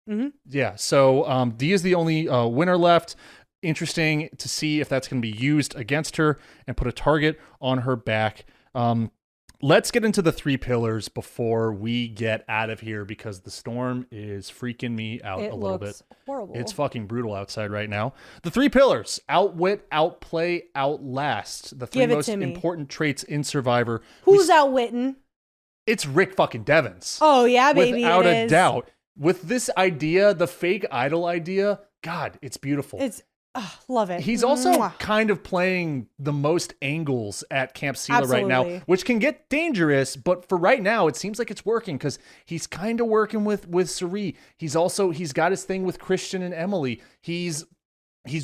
Mm-hmm. Yeah. So Dee is the only winner left. Interesting to see if that's going to be used against her and put a target on her back. Let's get into the 3 pillars before we get out of here because the storm is freaking me out a little bit. Horrible. It's fucking brutal outside right now. The 3 pillars: outwit, outplay, outlast. The 3 most important traits in Survivor. Who's outwitting? It's Rick fucking Devins. Oh, yeah, baby. Without a doubt. With this idea, the fake idol idea, God, it's beautiful. Love it. He's also Mwah. kind of playing the most angles at Camp Sela right now, Absolutely. which can get dangerous. But for right now, it seems like it's working because he's kind of working with Suri. He's got his thing with Christian and Emily. He's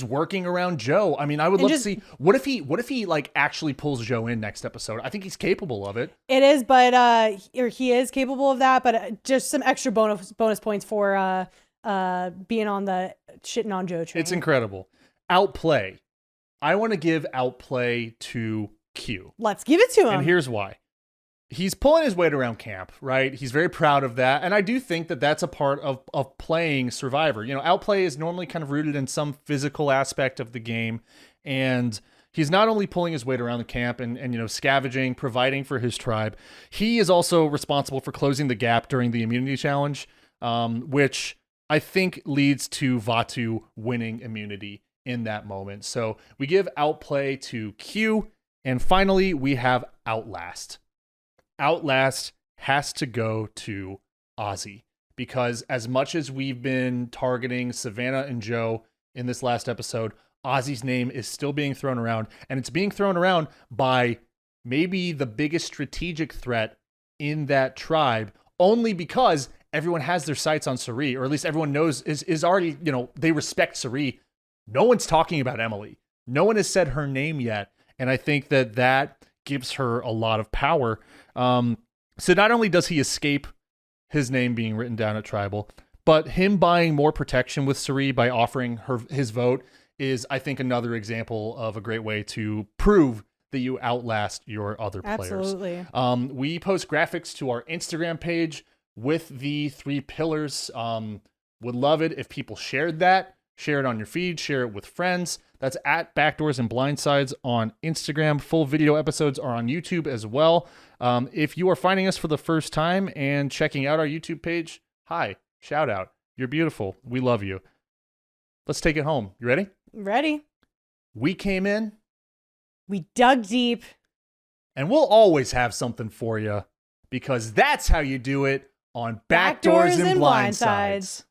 working around Joe. I mean, I would love to see what if he like actually pulls Joe in next episode. I think he's capable of it. It is, but he is capable of that. But just some extra bonus points for being on the shitting on Joe train. It's incredible. Outplay. I want to give outplay to Q. Let's give it to him. And here's why. He's pulling his weight around camp, right? He's very proud of that. And I do think that that's a part of playing Survivor. You know, outplay is normally kind of rooted in some physical aspect of the game. And he's not only pulling his weight around the camp and you know, scavenging, providing for his tribe, he is also responsible for closing the gap during the immunity challenge, which I think leads to Vatu winning immunity in that moment. So we give outplay to Q. And finally, we have Outlast. Outlast has to go to Ozzy, because as much as we've been targeting Savannah and Joe in this last episode, Ozzy's name is still being thrown around, and it's being thrown around by maybe the biggest strategic threat in that tribe, only because everyone has their sights on Suri, or at least everyone knows is already, you know, they respect Suri. No one's talking about Emily. No one has said her name yet. And I think that gives her a lot of power. So not only does he escape his name being written down at Tribal, but him buying more protection with Suri by offering his vote is, I think, another example of a great way to prove that you outlast your other players. Absolutely. We post graphics to our Instagram page with the 3 pillars. Would love it if people shared that. Share it on your feed, share it with friends. That's at Backdoors and Blindsides on Instagram. Full video episodes are on YouTube as well. If you are finding us for the first time and checking out our YouTube page, hi, shout out. You're beautiful. We love you. Let's take it home. You ready? Ready. We came in. We dug deep. And we'll always have something for you, because that's how you do it on Backdoors and Blindsides.